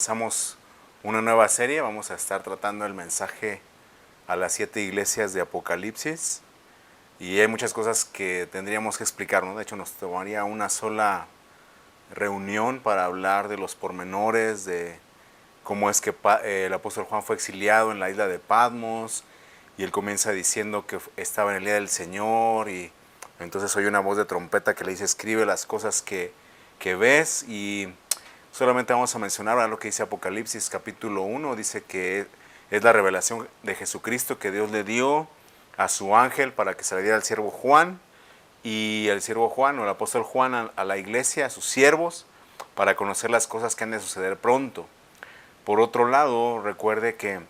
Comenzamos una nueva serie, vamos a estar tratando el mensaje a las 7 iglesias de Apocalipsis y hay muchas cosas que tendríamos que explicar, ¿no? De hecho nos tomaría una sola reunión para hablar de los pormenores, de cómo es que el apóstol Juan fue exiliado en la isla de Patmos y él comienza diciendo que estaba en el día del Señor y entonces oye una voz de trompeta que le dice escribe las cosas que ves y solamente vamos a mencionar lo que dice Apocalipsis capítulo 1, dice que es la revelación de Jesucristo que Dios le dio a su ángel para que se le diera al siervo Juan y el siervo Juan o el apóstol Juan a la iglesia, a sus siervos, para conocer las cosas que han de suceder pronto. Por otro lado, recuerde que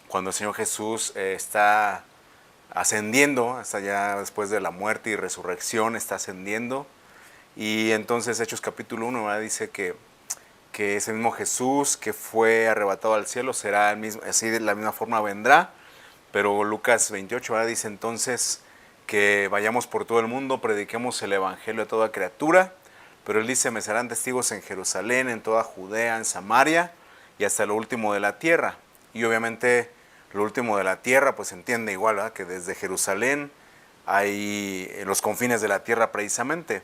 cuando el Señor Jesús está ascendiendo, hasta ya después de la muerte y resurrección, está ascendiendo, y entonces Hechos capítulo 1 ¿verdad? Dice que ese mismo Jesús que fue arrebatado al cielo será el mismo, así de la misma forma vendrá, pero Lucas 28 ¿verdad? Dice entonces que vayamos por todo el mundo, prediquemos el evangelio a toda criatura, pero él dice, me serán testigos en Jerusalén, en toda Judea, en Samaria y hasta lo último de la tierra. Y obviamente lo último de la tierra pues se entiende igual, ¿verdad? Que desde Jerusalén hay los confines de la tierra precisamente.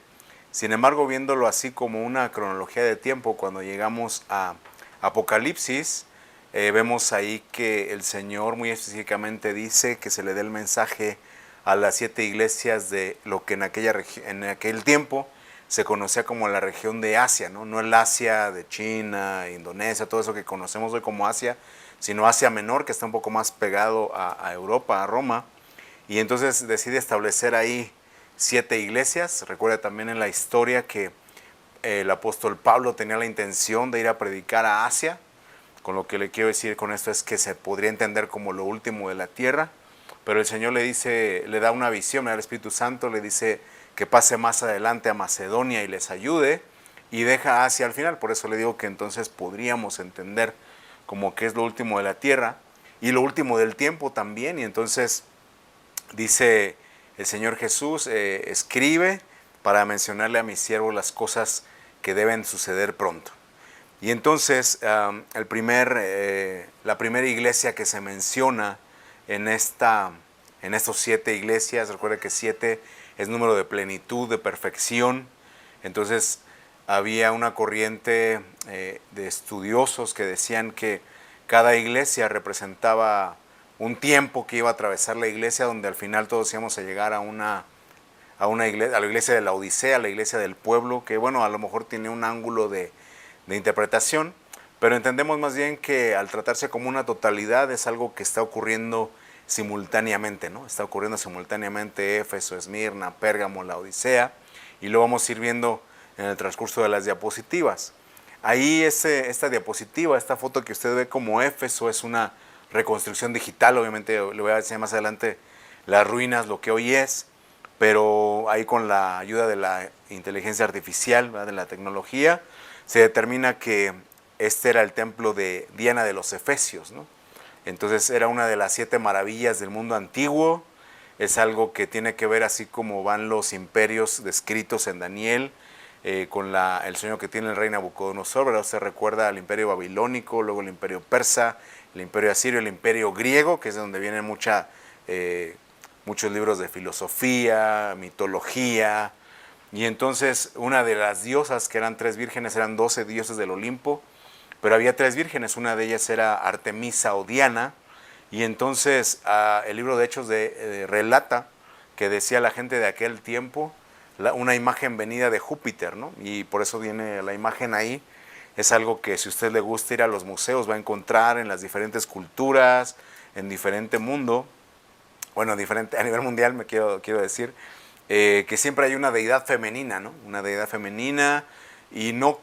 Sin embargo, viéndolo así como una cronología de tiempo, cuando llegamos a Apocalipsis, vemos ahí que el Señor muy específicamente dice que se le dé el mensaje a las 7 iglesias de lo que en aquel tiempo se conocía como la región de Asia, no el Asia de China, Indonesia, todo eso que conocemos hoy como Asia, sino Asia Menor, que está un poco más pegado a Europa, a Roma, y entonces decide establecer ahí 7 iglesias. Recuerda también en la historia que el apóstol Pablo tenía la intención de ir a predicar a Asia, con lo que le quiero decir con esto es que se podría entender como lo último de la tierra, pero el Señor le dice, le da una visión al Espíritu Santo, le dice que pase más adelante a Macedonia y les ayude, y deja a Asia al final. Por eso le digo que entonces podríamos entender como que es lo último de la tierra y lo último del tiempo también, y entonces dice el Señor Jesús, escribe para mencionarle a mis siervos las cosas que deben suceder pronto. Y entonces la primera iglesia que se menciona en estos 7 iglesias, recuerda que 7 es número de plenitud, de perfección. Entonces había una corriente de estudiosos que decían que cada iglesia representaba un tiempo que iba a atravesar la iglesia, donde al final todos íbamos a llegar a una iglesia, a la iglesia de la Odisea, a la iglesia del pueblo, que bueno, a lo mejor tiene un ángulo de interpretación, pero entendemos más bien que al tratarse como una totalidad es algo que está ocurriendo simultáneamente, ¿no? Está ocurriendo simultáneamente Éfeso, Esmirna, Pérgamo, la Odisea, y lo vamos a ir viendo en el transcurso de las diapositivas. Ahí esta diapositiva, esta foto que usted ve como Éfeso es una reconstrucción digital, obviamente le voy a decir más adelante las ruinas, lo que hoy es, pero ahí con la ayuda de la inteligencia artificial, ¿verdad? De la tecnología, se determina que este era el templo de Diana de los Efesios, ¿no? Entonces era una de las 7 maravillas del mundo antiguo, es algo que tiene que ver así como van los imperios descritos en Daniel, con el sueño que tiene el rey Nabucodonosor, ¿verdad? Usted recuerda al imperio babilónico, luego el imperio persa, el imperio asirio, el imperio griego, que es de donde vienen muchos libros de filosofía, mitología. Y entonces una de las diosas, que eran 3 vírgenes, eran 12 dioses del Olimpo, pero había 3 vírgenes, una de ellas era Artemisa o Diana, y entonces el libro de Hechos relata que decía la gente de aquel tiempo una imagen venida de Júpiter, ¿no? Y por eso viene la imagen ahí. Es algo que si a usted le gusta ir a los museos va a encontrar en las diferentes culturas, en diferente mundo, bueno, diferente a nivel mundial me quiero decir, que siempre hay una deidad femenina, ¿no? Una deidad femenina, y no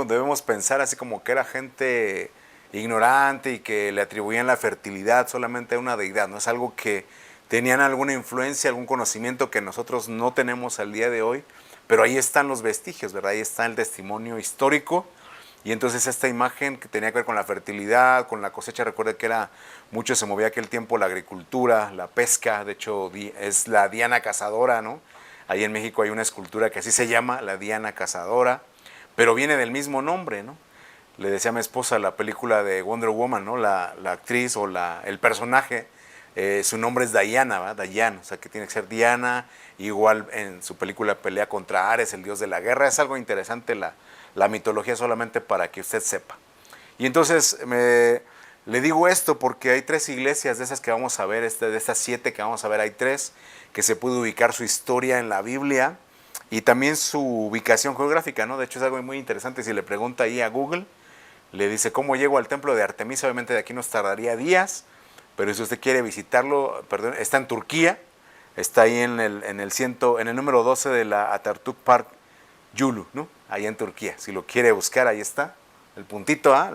debemos pensar así como que era gente ignorante y que le atribuían la fertilidad solamente a una deidad, ¿no? Es algo que tenían alguna influencia, algún conocimiento que nosotros no tenemos al día de hoy, pero ahí están los vestigios, ¿verdad? Ahí está el testimonio histórico. Y entonces esta imagen que tenía que ver con la fertilidad, con la cosecha, recuerde que mucho se movía aquel tiempo la agricultura, la pesca, de hecho es la Diana Cazadora, ¿no? Ahí en México hay una escultura que así se llama, la Diana Cazadora, pero viene del mismo nombre, ¿no? le decía a mi esposa, la película de Wonder Woman, ¿no? La actriz o el personaje, su nombre es Diana, ¿verdad? Diane, o sea que tiene que ser Diana. Igual en su película pelea contra Ares, el dios de la guerra. Es algo interesante la mitología, solamente para que usted sepa. Y entonces le digo esto porque hay 3 iglesias de esas que vamos a ver, de estas 7 que vamos a ver, hay 3 que se puede ubicar su historia en la Biblia y también su ubicación geográfica, ¿no? De hecho es algo muy interesante. Si le pregunta ahí a Google, le dice cómo llego al templo de Artemisa. Obviamente de aquí nos tardaría días, pero si usted quiere visitarlo, perdón, está en Turquía, está ahí en el número 12 de la Atatürk Park Yulu, ¿no? Ahí en Turquía. Si lo quiere buscar, ahí está, el puntito A,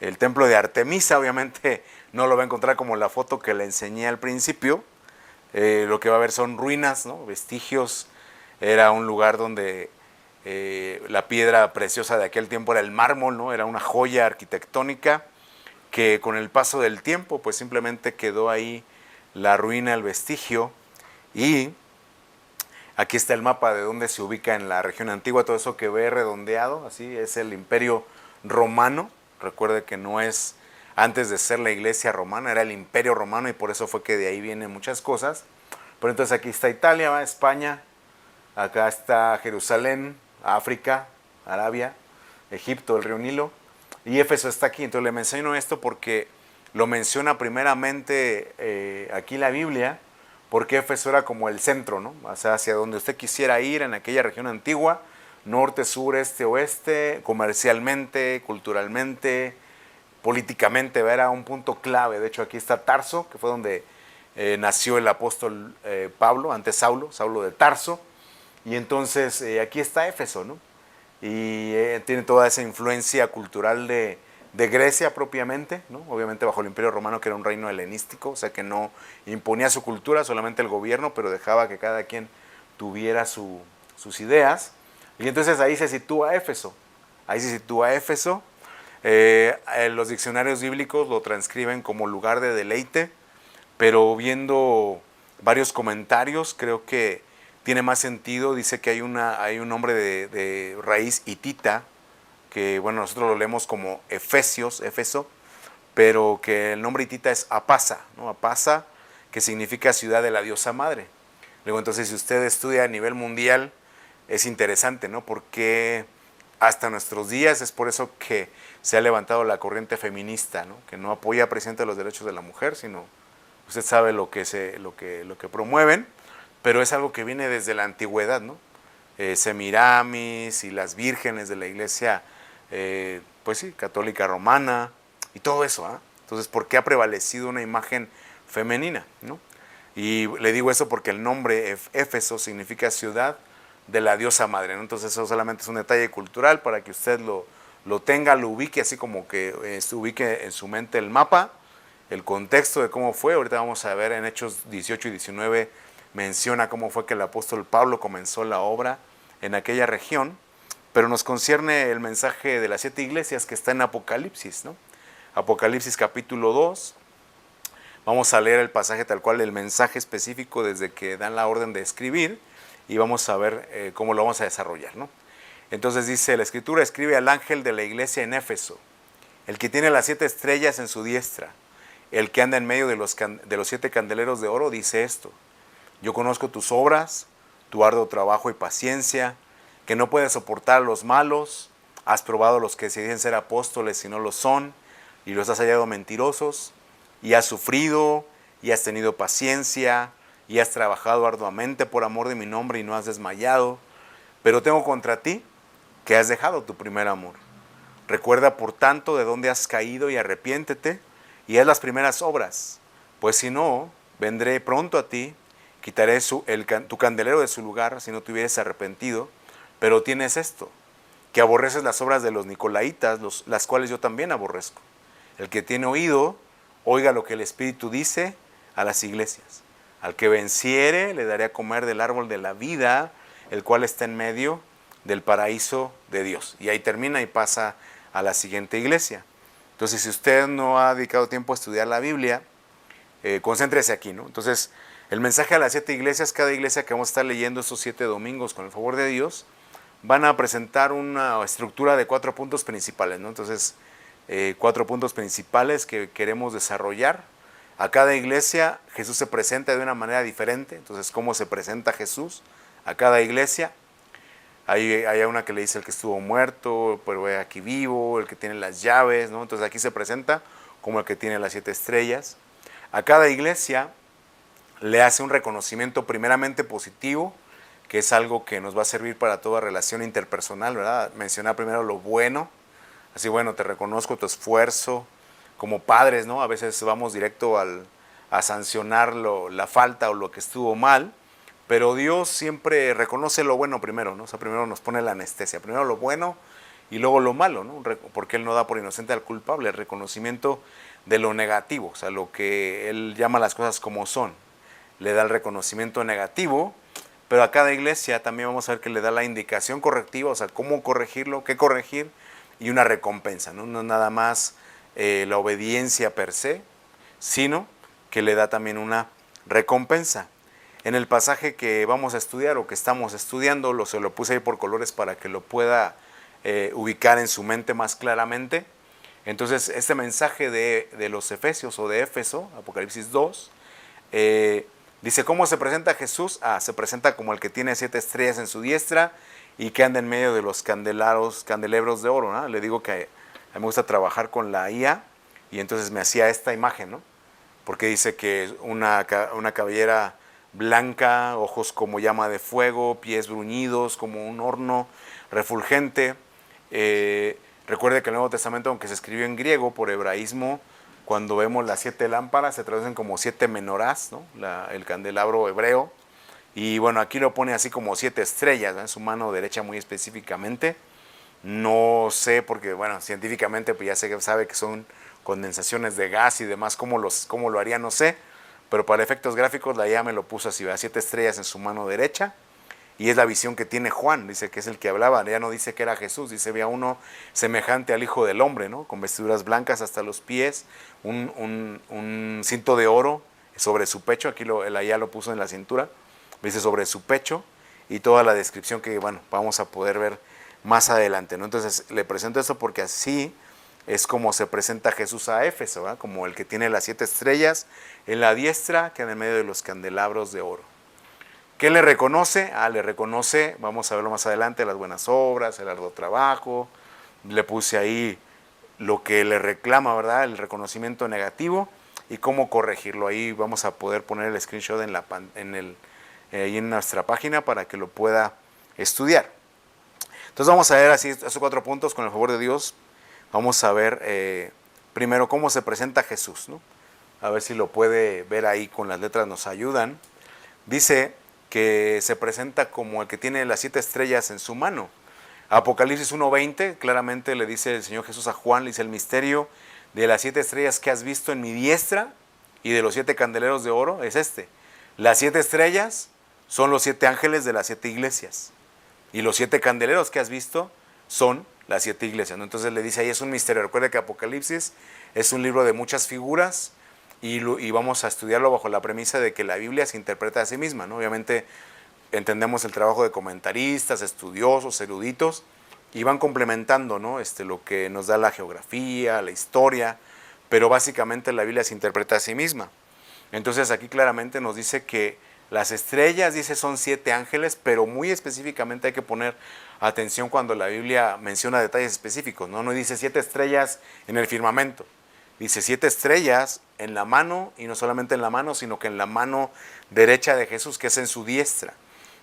el templo de Artemisa. Obviamente no lo va a encontrar como la foto que le enseñé al principio. Lo que va a ver son ruinas, ¿no? Vestigios. Era un lugar donde la piedra preciosa de aquel tiempo era el mármol, ¿no? Era una joya arquitectónica que con el paso del tiempo pues simplemente quedó ahí la ruina, el vestigio. Y aquí está el mapa de donde se ubica en la región antigua. Todo eso que ve redondeado, así es el Imperio Romano. Recuerde que no es antes de ser la Iglesia Romana, era el Imperio Romano, y por eso fue que de ahí vienen muchas cosas. Pero entonces aquí está Italia, ¿va? España, acá está Jerusalén, África, Arabia, Egipto, el río Nilo, y Éfeso está aquí. Entonces le menciono esto porque lo menciona primeramente aquí la Biblia, porque Éfeso era como el centro, ¿no? O sea, hacia donde usted quisiera ir en aquella región antigua, norte, sur, este, oeste, comercialmente, culturalmente, políticamente, era un punto clave. De hecho, aquí está Tarso, que fue donde nació el apóstol Pablo, antes Saulo de Tarso, y entonces aquí está Éfeso, ¿no? Y tiene toda esa influencia cultural de Grecia propiamente, ¿no? Obviamente bajo el Imperio Romano, que era un reino helenístico, o sea que no imponía su cultura, solamente el gobierno, pero dejaba que cada quien tuviera sus ideas. Y entonces ahí se sitúa Éfeso, los diccionarios bíblicos lo transcriben como lugar de deleite, pero viendo varios comentarios creo que tiene más sentido. Dice que hay un nombre de raíz hitita, que bueno, nosotros lo leemos como Éfeso, pero que el nombre hitita es Apasa, ¿no? Apasa, que significa ciudad de la diosa madre. Luego entonces, si usted estudia a nivel mundial, es interesante, ¿no? Porque hasta nuestros días es por eso que se ha levantado la corriente feminista, ¿no? Que no apoya precisamente los derechos de la mujer, sino usted sabe lo que promueven, pero es algo que viene desde la antigüedad, ¿no? Semiramis y las vírgenes de la iglesia, pues sí, católica romana y todo eso, ¿eh? Entonces, ¿por qué ha prevalecido una imagen femenina, ¿no? Y le digo eso porque el nombre Éfeso significa ciudad de la diosa madre, ¿no? Entonces eso solamente es un detalle cultural para que usted lo tenga, lo ubique, así como que se ubique en su mente el mapa, el contexto de cómo fue. Ahorita vamos a ver en Hechos 18 y 19, menciona cómo fue que el apóstol Pablo comenzó la obra en aquella región, pero nos concierne el mensaje de las 7 iglesias que está en Apocalipsis, ¿no? Apocalipsis capítulo 2, vamos a leer el pasaje tal cual, el mensaje específico desde que dan la orden de escribir, y vamos a ver cómo lo vamos a desarrollar, ¿no? Entonces dice la escritura: escribe al ángel de la iglesia en Éfeso, el que tiene las 7 estrellas en su diestra, el que anda en medio de los 7 candeleros de oro, dice esto: yo conozco tus obras, tu arduo trabajo y paciencia, que no puedes soportar a los malos, has probado a los que se dicen ser apóstoles y no lo son, y los has hallado mentirosos, y has sufrido, y has tenido paciencia, y has trabajado arduamente por amor de mi nombre y no has desmayado. Pero tengo contra ti que has dejado tu primer amor. Recuerda, por tanto, de dónde has caído y arrepiéntete, y haz las primeras obras, pues si no, vendré pronto a ti, quitaré tu candelero de su lugar si no te hubieras arrepentido. Pero tienes esto, que aborreces las obras de los nicolaitas, las cuales yo también aborrezco. El que tiene oído, oiga lo que el Espíritu dice a las iglesias. Al que venciere, le daré a comer del árbol de la vida, el cual está en medio del paraíso de Dios. Y ahí termina y pasa a la siguiente iglesia. Entonces, si usted no ha dedicado tiempo a estudiar la Biblia, concéntrese aquí, ¿no? Entonces, el mensaje a las 7 iglesias, cada iglesia que vamos a estar leyendo estos 7 domingos con el favor de Dios, van a presentar una estructura de 4 puntos principales, ¿no? Entonces, 4 puntos principales que queremos desarrollar. A cada iglesia Jesús se presenta de una manera diferente. Entonces, ¿cómo se presenta Jesús a cada iglesia? Hay una que le dice el que estuvo muerto, pero aquí vivo, el que tiene las llaves, ¿no? Entonces aquí se presenta como el que tiene las 7 estrellas. A cada iglesia le hace un reconocimiento primeramente positivo, que es algo que nos va a servir para toda relación interpersonal, ¿verdad? Mencionar primero lo bueno, así, bueno, te reconozco tu esfuerzo. Como padres, ¿no? A veces vamos directo a sancionar la falta o lo que estuvo mal, pero Dios siempre reconoce lo bueno primero, ¿no? O sea, primero nos pone la anestesia, primero lo bueno y luego lo malo, ¿no? Porque Él no da por inocente al culpable, el reconocimiento de lo negativo, o sea, lo que Él llama las cosas como son. Le da el reconocimiento negativo, pero a cada iglesia también vamos a ver que le da la indicación correctiva, o sea, cómo corregirlo, qué corregir, y una recompensa, ¿no? No nada más la obediencia per se, sino que le da también una recompensa. En el pasaje que vamos a estudiar o que estamos estudiando, se lo puse ahí por colores para que lo pueda ubicar en su mente más claramente. Entonces, este mensaje de los Efesios o de Éfeso, Apocalipsis 2, dice, ¿cómo se presenta Jesús? Se presenta como el que tiene 7 estrellas en su diestra y que anda en medio de los candelebros de oro, ¿no? Le digo que a mí me gusta trabajar con la IA y entonces me hacía esta imagen, ¿no? Porque dice que una cabellera blanca, ojos como llama de fuego, pies bruñidos como un horno refulgente. Recuerde que el Nuevo Testamento, aunque se escribió en griego, por hebraísmo, cuando vemos las 7 lámparas, se traducen como 7 menorás, ¿no? El candelabro hebreo. Y bueno, aquí lo pone así como 7 estrellas, ¿no? En su mano derecha muy específicamente. No sé, porque bueno, científicamente pues ya se sabe que son condensaciones de gas y demás, cómo lo haría, no sé. Pero para efectos gráficos la IA me lo puso así, 7 estrellas en su mano derecha. Y es la visión que tiene Juan, dice que es el que hablaba, ya no dice que era Jesús, dice ve a uno semejante al Hijo del Hombre, ¿no? Con vestiduras blancas hasta los pies, un cinto de oro sobre su pecho, aquí la IA lo puso en la cintura, dice sobre su pecho, y toda la descripción que, bueno, vamos a poder ver más adelante, ¿no? Entonces le presento esto porque así es como se presenta Jesús a Éfeso, ¿verdad? Como el que tiene las 7 estrellas en la diestra, que en el medio de los candelabros de oro. ¿Qué le reconoce? Le reconoce, vamos a verlo más adelante, las buenas obras, el arduo trabajo. Le puse ahí lo que le reclama, ¿verdad? El reconocimiento negativo y cómo corregirlo. Ahí vamos a poder poner el screenshot ahí en nuestra página para que lo pueda estudiar. Entonces vamos a ver así esos 4 puntos con el favor de Dios. Vamos a ver primero cómo se presenta Jesús, ¿no? A ver si lo puede ver ahí con las letras, nos ayudan. Dice que se presenta como el que tiene las 7 estrellas en su mano. Apocalipsis 1:20, claramente le dice el Señor Jesús a Juan, le dice el misterio de las 7 estrellas que has visto en mi diestra y de los 7 candeleros de oro es este. Las 7 estrellas son los 7 ángeles de las 7 iglesias y los 7 candeleros que has visto son las 7 iglesias, ¿no? Entonces le dice ahí es un misterio. Recuerda que Apocalipsis es un libro de muchas figuras y vamos a estudiarlo bajo la premisa de que la Biblia se interpreta a sí misma, ¿no? Obviamente entendemos el trabajo de comentaristas, estudiosos, eruditos, y van complementando, ¿no? Lo que nos da la geografía, la historia, pero básicamente la Biblia se interpreta a sí misma. Entonces aquí claramente nos dice que las estrellas, dice, son 7 ángeles, pero muy específicamente hay que poner atención cuando la Biblia menciona detalles específicos, ¿no? No dice 7 estrellas en el firmamento, dice 7 estrellas en la mano, y no solamente en la mano, sino que en la mano derecha de Jesús, que es en su diestra.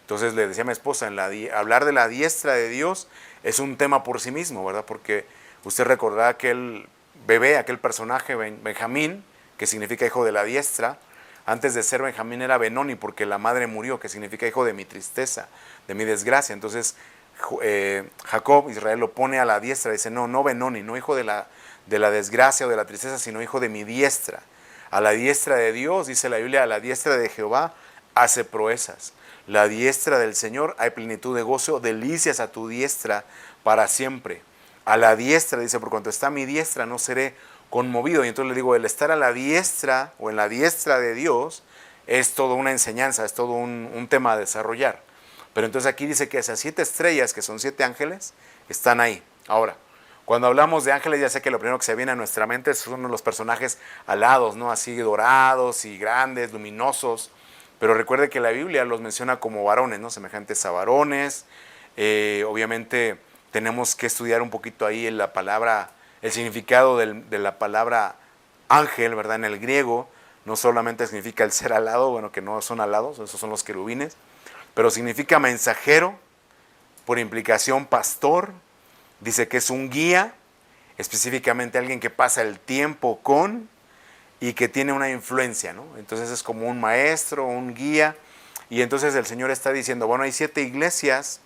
Entonces le decía a mi esposa, hablar de la diestra de Dios es un tema por sí mismo, ¿verdad? Porque usted recordará aquel bebé, aquel personaje, Benjamín, que significa hijo de la diestra. Antes de ser Benjamín era Benoni, porque la madre murió, que significa hijo de mi tristeza, de mi desgracia. Entonces Jacob, Israel, lo pone a la diestra, dice, no Benoni, no hijo de la desgracia o de la tristeza, sino hijo de mi diestra. A la diestra de Dios, dice la Biblia, a la diestra de Jehová hace proezas. La diestra del Señor hay plenitud de gozo, delicias a tu diestra para siempre. A la diestra, dice, por cuanto está a mi diestra no seré conmovido. Y entonces le digo, el estar a la diestra o en la diestra de Dios es toda una enseñanza, es todo un tema a desarrollar. Pero entonces aquí dice que esas 7 estrellas, que son 7 ángeles, están ahí. Ahora, cuando hablamos de ángeles, ya sé que lo primero que se viene a nuestra mente son los personajes alados, ¿no? Así dorados y grandes, luminosos. Pero recuerde que la Biblia los menciona como varones, ¿no? Semejantes a varones. Obviamente tenemos que estudiar un poquito ahí en la palabra, el significado de la palabra ángel, ¿verdad? En el griego no solamente significa el ser alado, bueno, que no son alados, esos son los querubines, pero significa mensajero, por implicación pastor. Dice que es un guía, específicamente alguien que pasa el tiempo con y que tiene una influencia, ¿no? Entonces es como un maestro, un guía. Y entonces el Señor está diciendo, bueno, hay 7 iglesias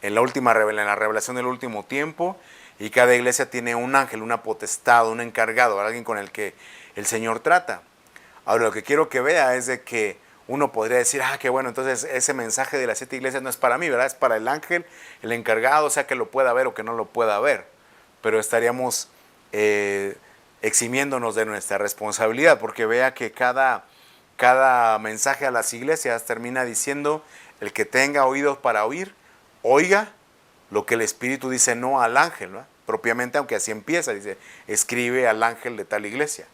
en la revelación del último tiempo, y cada iglesia tiene un ángel, una potestad, un encargado, alguien con el que el Señor trata. Ahora, lo que quiero que vea es de que uno podría decir, qué bueno, entonces ese mensaje de las 7 iglesias no es para mí, ¿verdad? Es para el ángel, el encargado, sea que lo pueda ver o que no lo pueda ver. Pero estaríamos eximiéndonos de nuestra responsabilidad, porque vea que cada mensaje a las iglesias termina diciendo, el que tenga oídos para oír, oiga lo que el Espíritu dice, no al ángel, ¿no? Propiamente, aunque así empieza, dice, escribe al ángel de tal iglesia.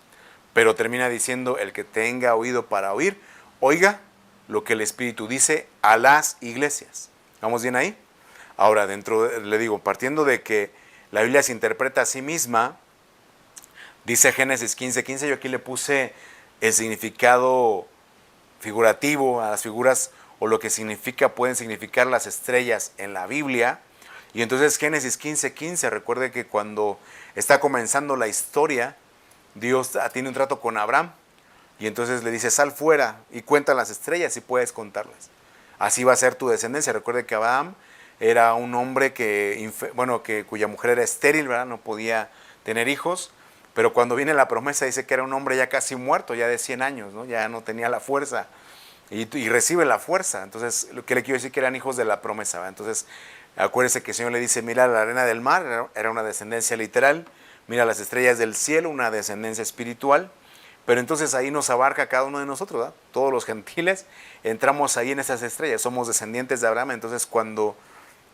Pero termina diciendo, el que tenga oído para oír, oiga lo que el Espíritu dice a las iglesias. ¿Vamos bien ahí? Ahora, le digo, partiendo de que la Biblia se interpreta a sí misma, dice Génesis 15:15, yo aquí le puse el significado figurativo a las figuras o lo que pueden significar las estrellas en la Biblia. Y entonces Génesis 15:15, recuerde que cuando está comenzando la historia, Dios tiene un trato con Abraham y entonces le dice, sal fuera y cuenta las estrellas y puedes contarlas. Así va a ser tu descendencia. Recuerde que Abraham era un hombre cuya mujer era estéril, ¿verdad? No podía tener hijos, pero cuando viene la promesa dice que era un hombre ya casi muerto, ya de 100 años, ¿no? Ya no tenía la fuerza y recibe la fuerza. Entonces, lo que le quiero decir que eran hijos de la promesa, ¿verdad? Entonces, acuérdese que el Señor le dice, mira la arena del mar, era una descendencia literal, mira las estrellas del cielo, una descendencia espiritual. Pero entonces ahí nos abarca cada uno de nosotros, ¿verdad? Todos los gentiles entramos ahí en esas estrellas, somos descendientes de Abraham. Entonces cuando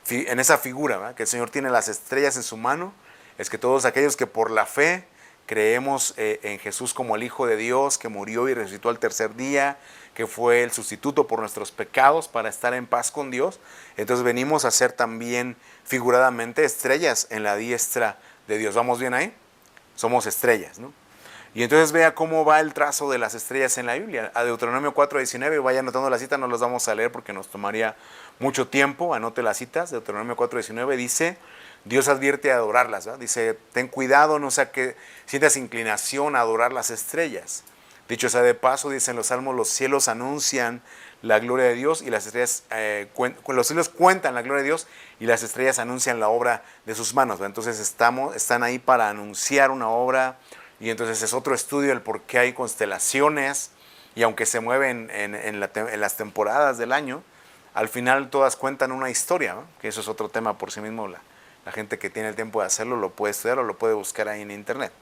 en esa figura, ¿verdad?, que el Señor tiene las estrellas en su mano, es que todos aquellos que por la fe creemos en Jesús como el Hijo de Dios, que murió y resucitó al tercer día, que fue el sustituto por nuestros pecados para estar en paz con Dios, entonces venimos a ser también figuradamente estrellas en la diestra de Dios. ¿Vamos bien ahí? Somos estrellas, ¿no? Y entonces vea cómo va el trazo de las estrellas en la Biblia. A Deuteronomio 4:19, vaya anotando la cita, no las vamos a leer porque nos tomaría mucho tiempo, anote las citas. Deuteronomio 4:19 dice, Dios advierte a adorarlas, ¿verdad? Dice, ten cuidado, no sea que sientas inclinación a adorar las estrellas. Dicho sea de paso, dicen los salmos, los cielos anuncian la gloria de Dios y las estrellas, los cielos cuentan la gloria de Dios y las estrellas anuncian la obra de sus manos, ¿verdad? Entonces están ahí para anunciar una obra. Y entonces es otro estudio el por qué hay constelaciones, y aunque se mueven en las temporadas del año, al final todas cuentan una historia, ¿no? Que eso es otro tema por sí mismo. La gente que tiene el tiempo de hacerlo lo puede estudiar o lo puede buscar ahí en internet.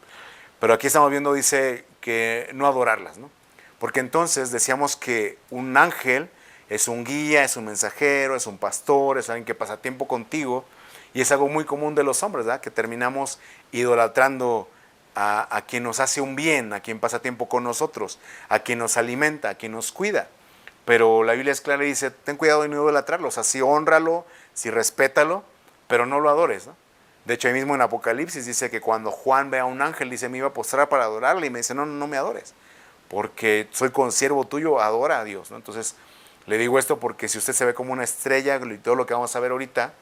Pero aquí estamos viendo, dice que no adorarlas, ¿no? Porque entonces decíamos que un ángel es un guía, es un mensajero, es un pastor, es alguien que pasa tiempo contigo, y es algo muy común de los hombres, ¿verdad? Que terminamos idolatrando a quien nos hace un bien, a quien pasa tiempo con nosotros, a quien nos alimenta, a quien nos cuida. Pero la Biblia es clara y dice, ten cuidado de no idolatrarlo, o sea, sí honralo, sí respétalo, pero no lo adores, ¿no? De hecho, ahí mismo en Apocalipsis dice que cuando Juan ve a un ángel, dice, me iba a postrar para adorarle, y me dice, no, no me adores, porque soy consiervo tuyo, adora a Dios, ¿no? Entonces, le digo esto porque si usted se ve como una estrella, y todo lo que vamos a ver ahorita,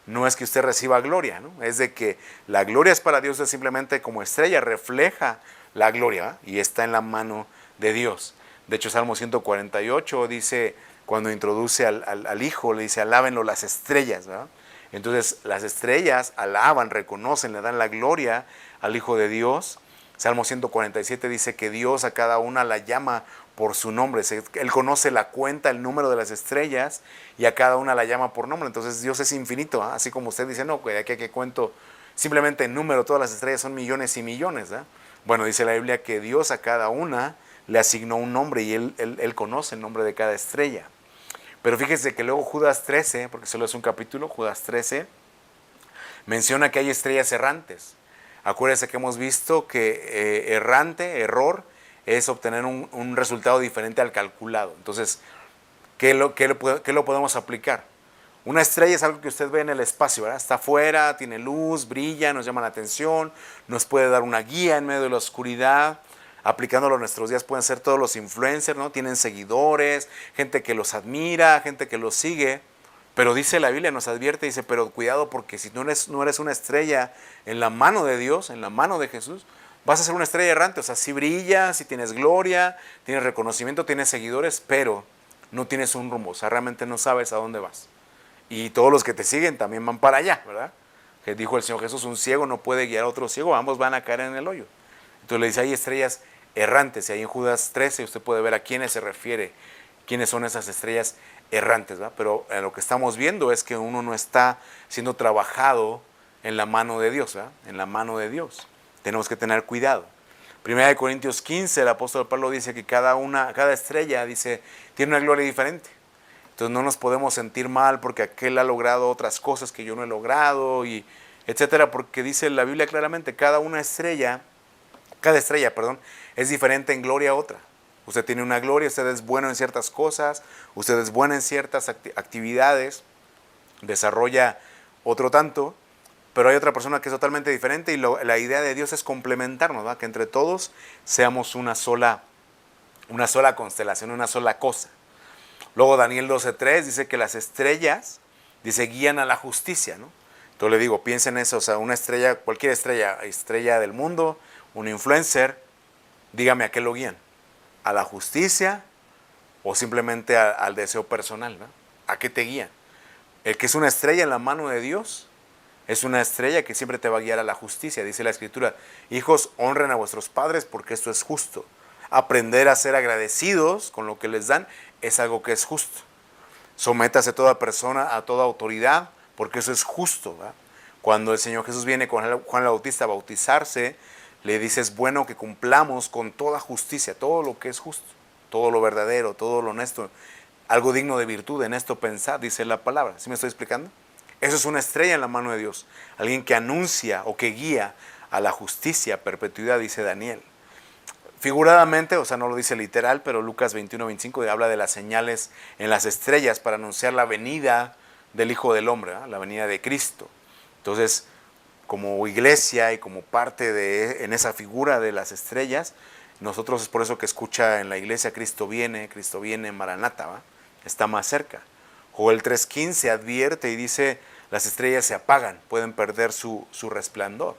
no es que usted reciba gloria, ¿no? Es de que la gloria es para Dios, es simplemente como estrella, refleja la gloria, ¿verdad? Y está en la mano de Dios. De hecho, Salmo 148 dice, cuando introduce al Hijo, le dice, alábenlo las estrellas, ¿verdad? Entonces, las estrellas alaban, reconocen, le dan la gloria al Hijo de Dios. Salmo 147 dice que Dios a cada una la llama por su nombre. Él conoce la cuenta, el número de las estrellas, y a cada una la llama por nombre. Entonces Dios es infinito, ¿eh? Así como usted dice, no, de aquí a que cuento simplemente en número, todas las estrellas son millones y millones, ¿eh? Bueno, dice la Biblia que Dios a cada una le asignó un nombre y él conoce el nombre de cada estrella. Pero fíjese que luego Judas 13, porque solo es un capítulo, Judas 13, menciona que hay estrellas errantes. Acuérdense que hemos visto que error, es obtener un resultado diferente al calculado. Entonces, ¿qué lo podemos aplicar? Una estrella es algo que usted ve en el espacio, ¿verdad? Está afuera, tiene luz, brilla, nos llama la atención, nos puede dar una guía en medio de la oscuridad. Aplicándolo en nuestros días pueden ser todos los influencers, ¿no? Tienen seguidores, gente que los admira, gente que los sigue. Pero dice la Biblia, nos advierte, dice, pero cuidado porque si no eres una estrella en la mano de Dios, en la mano de Jesús, vas a ser una estrella errante. O sea, sí brillas, sí tienes gloria, tienes reconocimiento, tienes seguidores, pero no tienes un rumbo. O sea, realmente no sabes a dónde vas. Y todos los que te siguen también van para allá, ¿verdad? Que dijo el Señor Jesús, un ciego no puede guiar a otro ciego, ambos van a caer en el hoyo. Entonces le dice, hay estrellas errantes, y ahí en Judas 13 usted puede ver a quiénes se refiere, quiénes son esas estrellas errantes, ¿verdad? Pero lo que estamos viendo es que uno no está siendo trabajado en la mano de Dios, ¿verdad? En la mano de Dios. Tenemos que tener cuidado. Primera de Corintios 15, el apóstol Pablo dice que cada estrella, dice, tiene una gloria diferente. Entonces no nos podemos sentir mal porque aquel ha logrado otras cosas que yo no he logrado, y etcétera, porque dice la Biblia claramente, cada estrella, es diferente en gloria a otra. Usted tiene una gloria, usted es bueno en ciertas cosas, usted es bueno en ciertas actividades, desarrolla otro tanto, pero hay otra persona que es totalmente diferente, y la idea de Dios es complementarnos, ¿verdad? Que entre todos seamos una sola constelación, una sola cosa. Luego Daniel 12:3 dice que las estrellas, dice, guían a la justicia, ¿no? Entonces le digo, piensen en eso, o sea, una estrella, cualquier estrella del mundo, un influencer, dígame a qué lo guían, a la justicia o simplemente al deseo personal, ¿no? ¿A qué te guían? El que es una estrella en la mano de Dios es una estrella que siempre te va a guiar a la justicia. Dice la Escritura, hijos, honren a vuestros padres porque esto es justo. Aprender a ser agradecidos con lo que les dan es algo que es justo. Sométase toda persona a toda autoridad porque eso es justo, ¿verdad? Cuando el Señor Jesús viene con Juan el Bautista a bautizarse, le dice, es bueno que cumplamos con toda justicia, todo lo que es justo, todo lo verdadero, todo lo honesto, algo digno de virtud, en esto pensad, dice la palabra. ¿Sí me estoy explicando? Eso es una estrella en la mano de Dios, alguien que anuncia o que guía a la justicia, a perpetuidad, dice Daniel. Figuradamente, o sea, no lo dice literal, pero Lucas 21:25 habla de las señales en las estrellas para anunciar la venida del Hijo del Hombre, ¿verdad? La venida de Cristo. Entonces, como iglesia y como parte en esa figura de las estrellas, nosotros es por eso que escucha en la iglesia Cristo viene, Maranata, ¿va? Está más cerca. Joel 3:15 advierte y dice, las estrellas se apagan, pueden perder su resplandor.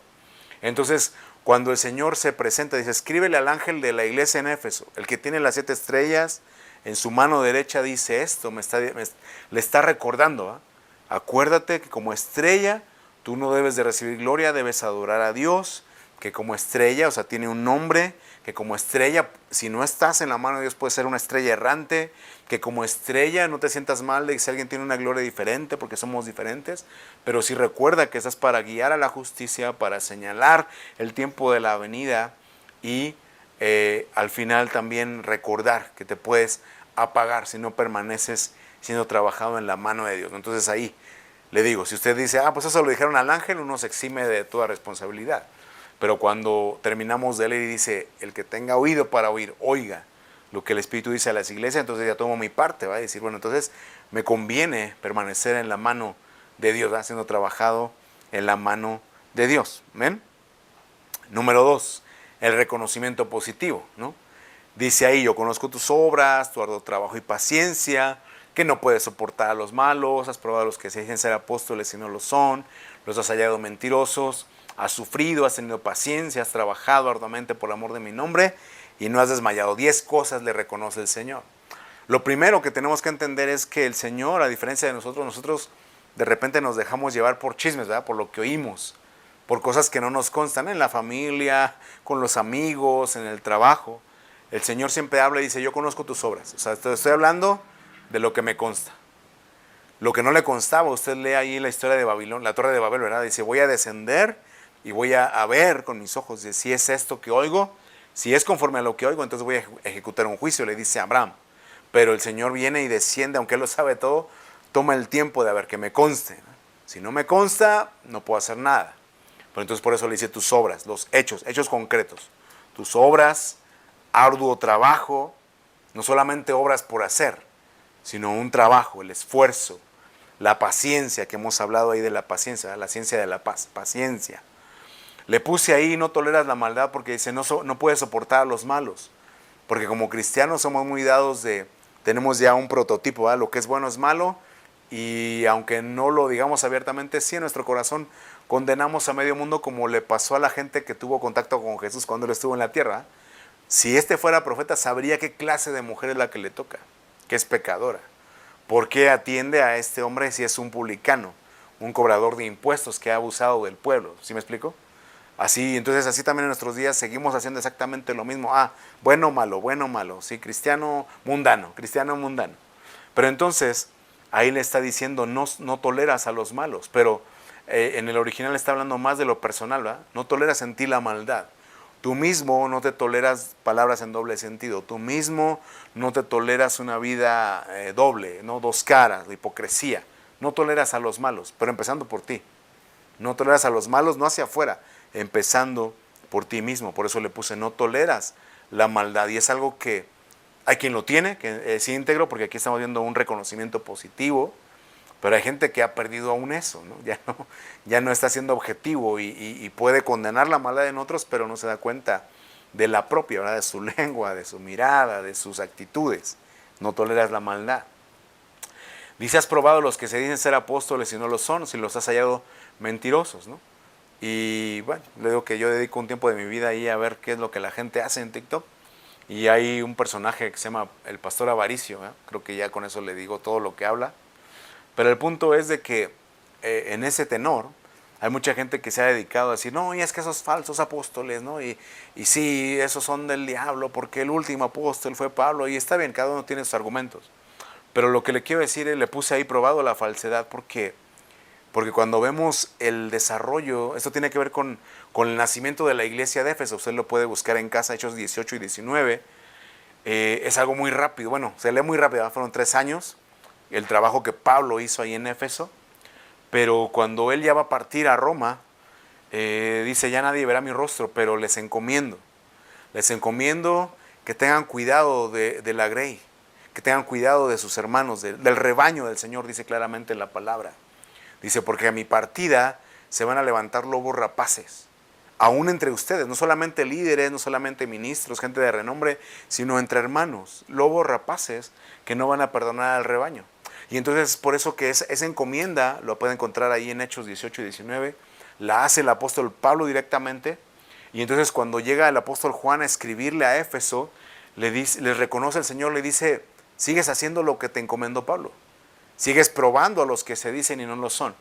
Entonces, cuando el Señor se presenta, dice, escríbele al ángel de la iglesia en Éfeso, el que tiene las 7 estrellas, en su mano derecha dice esto, le está recordando, ¿va? Acuérdate que como estrella, tú no debes de recibir gloria, debes adorar a Dios, que como estrella, o sea, tiene un nombre, que como estrella, si no estás en la mano de Dios, puedes ser una estrella errante, que como estrella no te sientas mal de que si alguien tiene una gloria diferente, porque somos diferentes, pero sí recuerda que estás para guiar a la justicia, para señalar el tiempo de la venida y al final también recordar que te puedes apagar si no permaneces siendo trabajado en la mano de Dios. Entonces ahí le digo, si usted dice, pues eso lo dijeron al ángel, uno se exime de toda responsabilidad. Pero cuando terminamos de leer y dice, el que tenga oído para oír, oiga lo que el Espíritu dice a las iglesias, entonces ya tomo mi parte, va a decir, bueno, entonces me conviene permanecer en la mano de Dios, ¿va? Siendo trabajado en la mano de Dios. ¿Ven? Número 2, el reconocimiento positivo, ¿no? Dice ahí, yo conozco tus obras, tu arduo trabajo y paciencia, que no puedes soportar a los malos, has probado a los que se dicen ser apóstoles y no lo son, los has hallado mentirosos, has sufrido, has tenido paciencia, has trabajado arduamente por amor de mi nombre y no has desmayado. 10 cosas le reconoce el Señor. Lo primero que tenemos que entender es que el Señor, a diferencia de nosotros de repente nos dejamos llevar por chismes, ¿verdad? Por lo que oímos, por cosas que no nos constan en la familia, con los amigos, en el trabajo. El Señor siempre habla y dice, yo conozco tus obras. O sea, estoy hablando de lo que me consta. Lo que no le constaba, usted lee ahí la historia de Babilón, la torre de Babel, ¿verdad? Dice, voy a descender y voy a ver con mis ojos de si es esto que oigo, si es conforme a lo que oigo, entonces voy a ejecutar un juicio, le dice a Abraham. pero el Señor viene y desciende, aunque Él lo sabe todo, toma el tiempo de a ver que me conste, ¿no? Si no me consta, no puedo hacer nada. Pero entonces por eso le dice tus obras, los hechos concretos. Tus obras, arduo trabajo, no solamente obras por hacer, sino un trabajo, el esfuerzo, la paciencia, que hemos hablado ahí de la paciencia, la ciencia de la paz, paciencia. Le puse ahí, no toleras la maldad, porque dice, no puedes soportar a los malos. Porque como cristianos somos muy dados tenemos ya un prototipo, ¿verdad? Lo que es bueno es malo, y aunque no lo digamos abiertamente, sí en nuestro corazón condenamos a medio mundo, como le pasó a la gente que tuvo contacto con Jesús cuando Él estuvo en la tierra. Si este fuera profeta, sabría qué clase de mujer es la que le toca, que es pecadora. ¿Por qué atiende a este hombre si es un publicano, un cobrador de impuestos que ha abusado del pueblo? ¿Sí me explico? Entonces así también en nuestros días seguimos haciendo exactamente lo mismo. Bueno, malo, sí, cristiano mundano. Pero entonces ahí le está diciendo, no toleras a los malos, pero en el original está hablando más de lo personal, ¿verdad? No toleras en ti la maldad. Tú mismo no te toleras palabras en doble sentido. Tú mismo no te toleras una vida doble, ¿no? Dos caras, de hipocresía. No toleras a los malos, pero empezando por ti. No toleras a los malos, no hacia afuera, empezando por ti mismo. Por eso le puse, no toleras la maldad. Y es algo que hay quien lo tiene, que es íntegro, porque aquí estamos viendo un reconocimiento positivo, pero hay gente que ha perdido aún eso, ¿no? Ya no está siendo objetivo y puede condenar la maldad en otros, pero no se da cuenta de la propia, ¿verdad? De su lengua, de su mirada, de sus actitudes. No toleras la maldad. Dice, has probado los que se dicen ser apóstoles y no lo son, si los has hallado mentirosos, ¿no? Y bueno, le digo que yo dedico un tiempo de mi vida ahí a ver qué es lo que la gente hace en TikTok. Y hay un personaje que se llama el pastor Avaricio, ¿eh? Creo que ya con eso le digo todo lo que habla. Pero el punto es de que en ese tenor hay mucha gente que se ha dedicado a decir, no, y es que esos falsos apóstoles, ¿no? Y sí, esos son del diablo, porque el último apóstol fue Pablo, y está bien, cada uno tiene sus argumentos. Pero lo que le quiero decir es, le puse ahí probado la falsedad, porque cuando vemos el desarrollo, esto tiene que ver con el nacimiento de la iglesia de Éfeso, usted lo puede buscar en casa, Hechos 18 y 19, es algo muy rápido, bueno, se lee muy rápido, fueron 3 años, el trabajo que Pablo hizo ahí en Éfeso, pero cuando él ya va a partir a Roma, dice, ya nadie verá mi rostro, pero les encomiendo que tengan cuidado de la grey, que tengan cuidado de sus hermanos, del rebaño del Señor, dice claramente en la palabra. Dice, porque a mi partida se van a levantar lobos rapaces, aún entre ustedes, no solamente líderes, no solamente ministros, gente de renombre, sino entre hermanos, lobos rapaces que no van a perdonar al rebaño. Y entonces por eso que esa encomienda, lo puede encontrar ahí en Hechos 18 y 19, la hace el apóstol Pablo directamente. Y entonces cuando llega el apóstol Juan a escribirle a Éfeso, les reconoce el Señor, le dice, sigues haciendo lo que te encomendó Pablo. Sigues probando a los que se dicen y no lo son.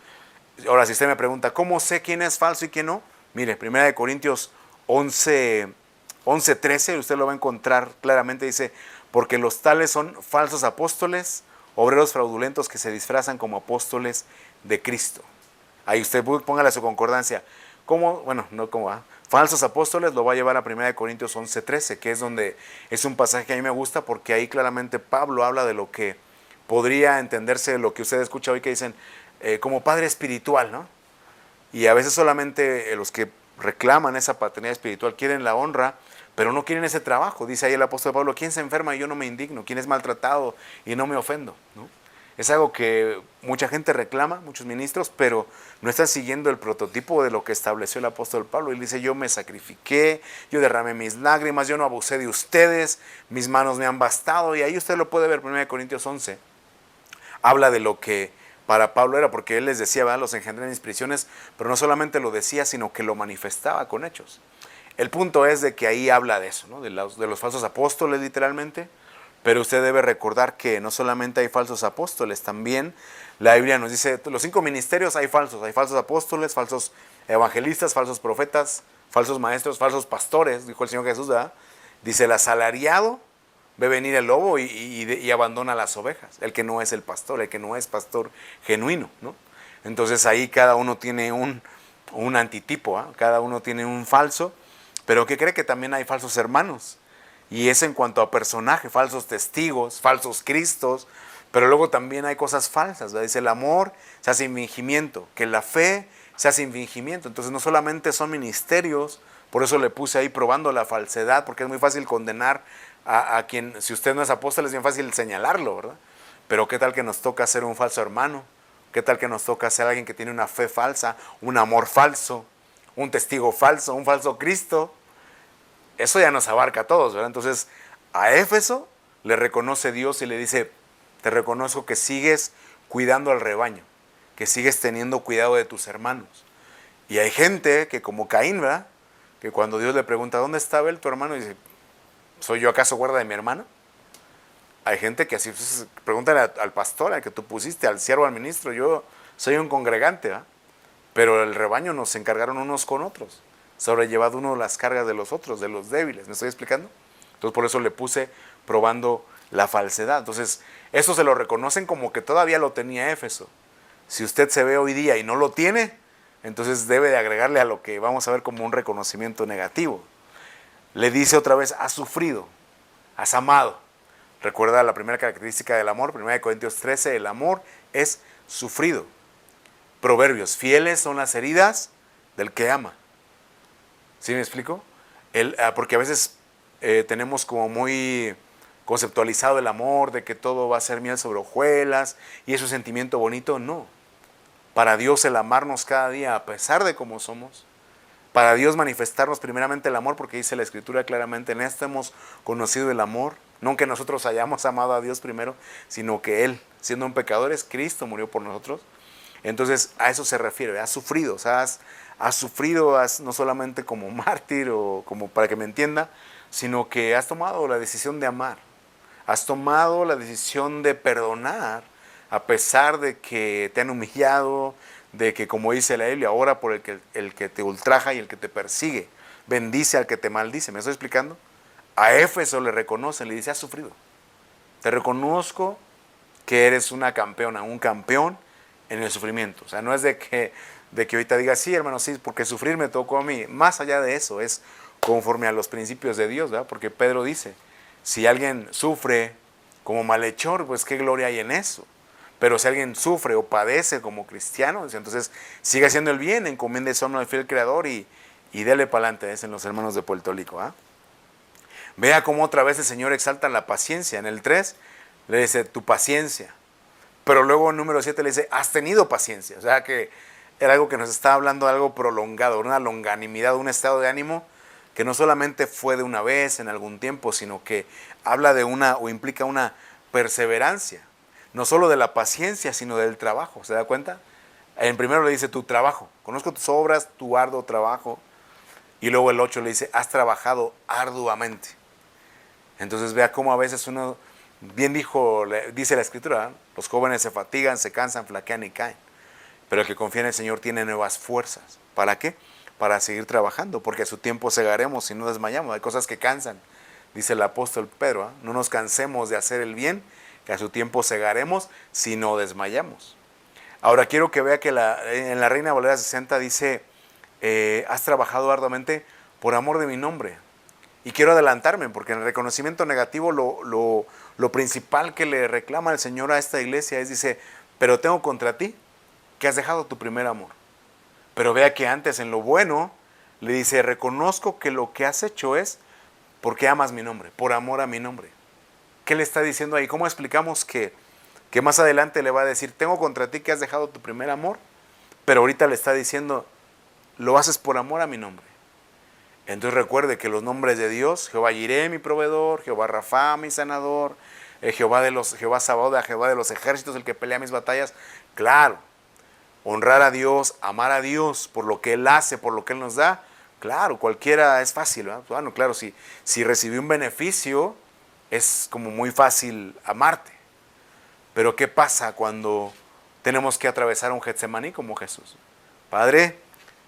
Ahora, si usted me pregunta, ¿cómo sé quién es falso y quién no? Mire, 1 Corintios 11:13, usted lo va a encontrar claramente, dice, porque los tales son falsos apóstoles, obreros fraudulentos que se disfrazan como apóstoles de Cristo. Ahí usted póngale su concordancia. ¿Cómo? Bueno, no cómo va. Falsos apóstoles lo va a llevar a 1 Corintios 11:13, que es donde es un pasaje que a mí me gusta, porque ahí claramente Pablo habla de lo que podría entenderse, lo que usted escucha hoy que dicen, como padre espiritual, ¿no? Y a veces solamente los que reclaman esa paternidad espiritual quieren la honra, pero no quieren ese trabajo. Dice ahí el apóstol Pablo, ¿quién se enferma y yo no me indigno? ¿Quién es maltratado y no me ofendo? ¿No? Es algo que mucha gente reclama, muchos ministros, pero no están siguiendo el prototipo de lo que estableció el apóstol Pablo. Él dice, yo me sacrifiqué, yo derramé mis lágrimas, yo no abusé de ustedes, mis manos me han bastado. Y ahí usted lo puede ver, 1 Corintios 11. Habla de lo que para Pablo era, porque él les decía, ¿verdad? Los engendré en mis prisiones, pero no solamente lo decía, sino que lo manifestaba con hechos. El punto es de que ahí habla de eso, ¿no? de los falsos apóstoles literalmente, pero usted debe recordar que no solamente hay falsos apóstoles, también la Biblia nos dice, los 5 ministerios hay falsos apóstoles, falsos evangelistas, falsos profetas, falsos maestros, falsos pastores, dijo el Señor Jesús, ¿verdad? Dice, el asalariado ve venir el lobo y abandona las ovejas, el que no es el pastor, el que no es pastor genuino, ¿no? Entonces ahí cada uno tiene un antitipo, ¿eh? Cada uno tiene un falso, pero ¿qué cree? Que también hay falsos hermanos. Y es en cuanto a personaje, falsos testigos, falsos cristos, pero luego también hay cosas falsas, ¿verdad? Dice, el amor se hace sin fingimiento, que la fe se hace sin fingimiento. Entonces no solamente son ministerios, por eso le puse ahí probando la falsedad, porque es muy fácil condenar a quien, si usted no es apóstol, es bien fácil señalarlo, ¿verdad? Pero ¿qué tal que nos toca ser un falso hermano? ¿Qué tal que nos toca ser alguien que tiene una fe falsa, un amor falso, un testigo falso, un falso Cristo? Eso ya nos abarca a todos, ¿verdad? Entonces, a Éfeso le reconoce Dios y le dice, te reconozco que sigues cuidando al rebaño, que sigues teniendo cuidado de tus hermanos. Y hay gente que como Caín, ¿verdad? Que cuando Dios le pregunta, ¿dónde está Abel, tu hermano? Dice, ¿soy yo acaso guarda de mi hermano? Hay gente que así, pues, pregúntale al pastor, al que tú pusiste, al siervo, al ministro, yo soy un congregante, ¿verdad? Pero el rebaño nos encargaron unos con otros, sobrellevado uno las cargas de los otros, de los débiles, ¿me estoy explicando? Entonces por eso le puse probando la falsedad. Entonces eso se lo reconocen como que todavía lo tenía Éfeso. Si usted se ve hoy día y no lo tiene, entonces debe de agregarle a lo que vamos a ver como un reconocimiento negativo. Le dice otra vez, has sufrido, has amado. Recuerda la primera característica del amor, 1 Corintios 13, el amor es sufrido. Proverbios, fieles son las heridas del que ama. ¿Sí me explico? Porque a veces tenemos como muy conceptualizado el amor, de que todo va a ser miel sobre hojuelas, y es un sentimiento bonito. No. Para Dios el amarnos cada día a pesar de cómo somos, para Dios manifestarnos primeramente el amor, porque dice la Escritura claramente, en esto hemos conocido el amor, no que nosotros hayamos amado a Dios primero, sino que Él, siendo un pecador, Cristo murió por nosotros. Entonces a eso se refiere, has sufrido, o sea, has sufrido no solamente como mártir o como para que me entienda, sino que has tomado la decisión de amar, has tomado la decisión de perdonar a pesar de que te han humillado, de que como dice la Biblia, ora por el que te ultraja y el que te persigue, bendice al que te maldice. ¿Me estoy explicando? A Éfeso le reconoce, le dice, has sufrido. Te reconozco que eres una campeona, un campeón en el sufrimiento. O sea, no es de que ahorita digas, sí, hermano, sí, porque sufrir me tocó a mí. Más allá de eso, es conforme a los principios de Dios, ¿verdad? Porque Pedro dice, si alguien sufre como malhechor, pues qué gloria hay en eso. Pero si alguien sufre o padece como cristiano, entonces sigue haciendo el bien, encomiende su alma al fiel Creador y dele para adelante, dicen los hermanos de Puerto Rico. ¿Ah? Vea cómo otra vez el Señor exalta la paciencia. En el 3 le dice, tu paciencia. Pero luego en número 7 le dice, has tenido paciencia. O sea que era algo que nos está hablando de algo prolongado, una longanimidad, un estado de ánimo que no solamente fue de una vez en algún tiempo, sino que habla de una o implica una perseverancia. No solo de la paciencia, sino del trabajo. ¿Se da cuenta? En primero le dice tu trabajo. Conozco tus obras, tu arduo trabajo. Y luego el 8 le dice, has trabajado arduamente. Entonces vea cómo a veces uno, bien dice la Escritura, ¿eh? Los jóvenes se fatigan, se cansan, flaquean y caen. Pero el que confía en el Señor tiene nuevas fuerzas. ¿Para qué? Para seguir trabajando, porque a su tiempo segaremos y no desmayamos. Hay cosas que cansan, dice el apóstol Pedro. ¿Eh? No nos cansemos de hacer el bien, que a su tiempo segaremos si no desmayamos. Ahora quiero que vea que en la Reina Valera 60 dice, has trabajado arduamente por amor de mi nombre. Y quiero adelantarme, porque en el reconocimiento negativo lo principal que le reclama el Señor a esta iglesia es, dice, pero tengo contra ti que has dejado tu primer amor. Pero vea que antes en lo bueno le dice, reconozco que lo que has hecho es porque amas mi nombre, por amor a mi nombre. ¿Qué le está diciendo ahí? ¿Cómo explicamos que más adelante le va a decir, tengo contra ti que has dejado tu primer amor? Pero ahorita le está diciendo, lo haces por amor a mi nombre. Entonces recuerde que los nombres de Dios, Jehová Jireh, mi proveedor, Jehová Rafa, mi sanador, Jehová Sabaoth, Jehová de los ejércitos, el que pelea mis batallas, claro, honrar a Dios, amar a Dios por lo que Él hace, por lo que Él nos da, claro, cualquiera es fácil, ¿verdad? Bueno, claro, si recibí un beneficio, es como muy fácil amarte. Pero ¿qué pasa cuando tenemos que atravesar un Getsemaní como Jesús? Padre,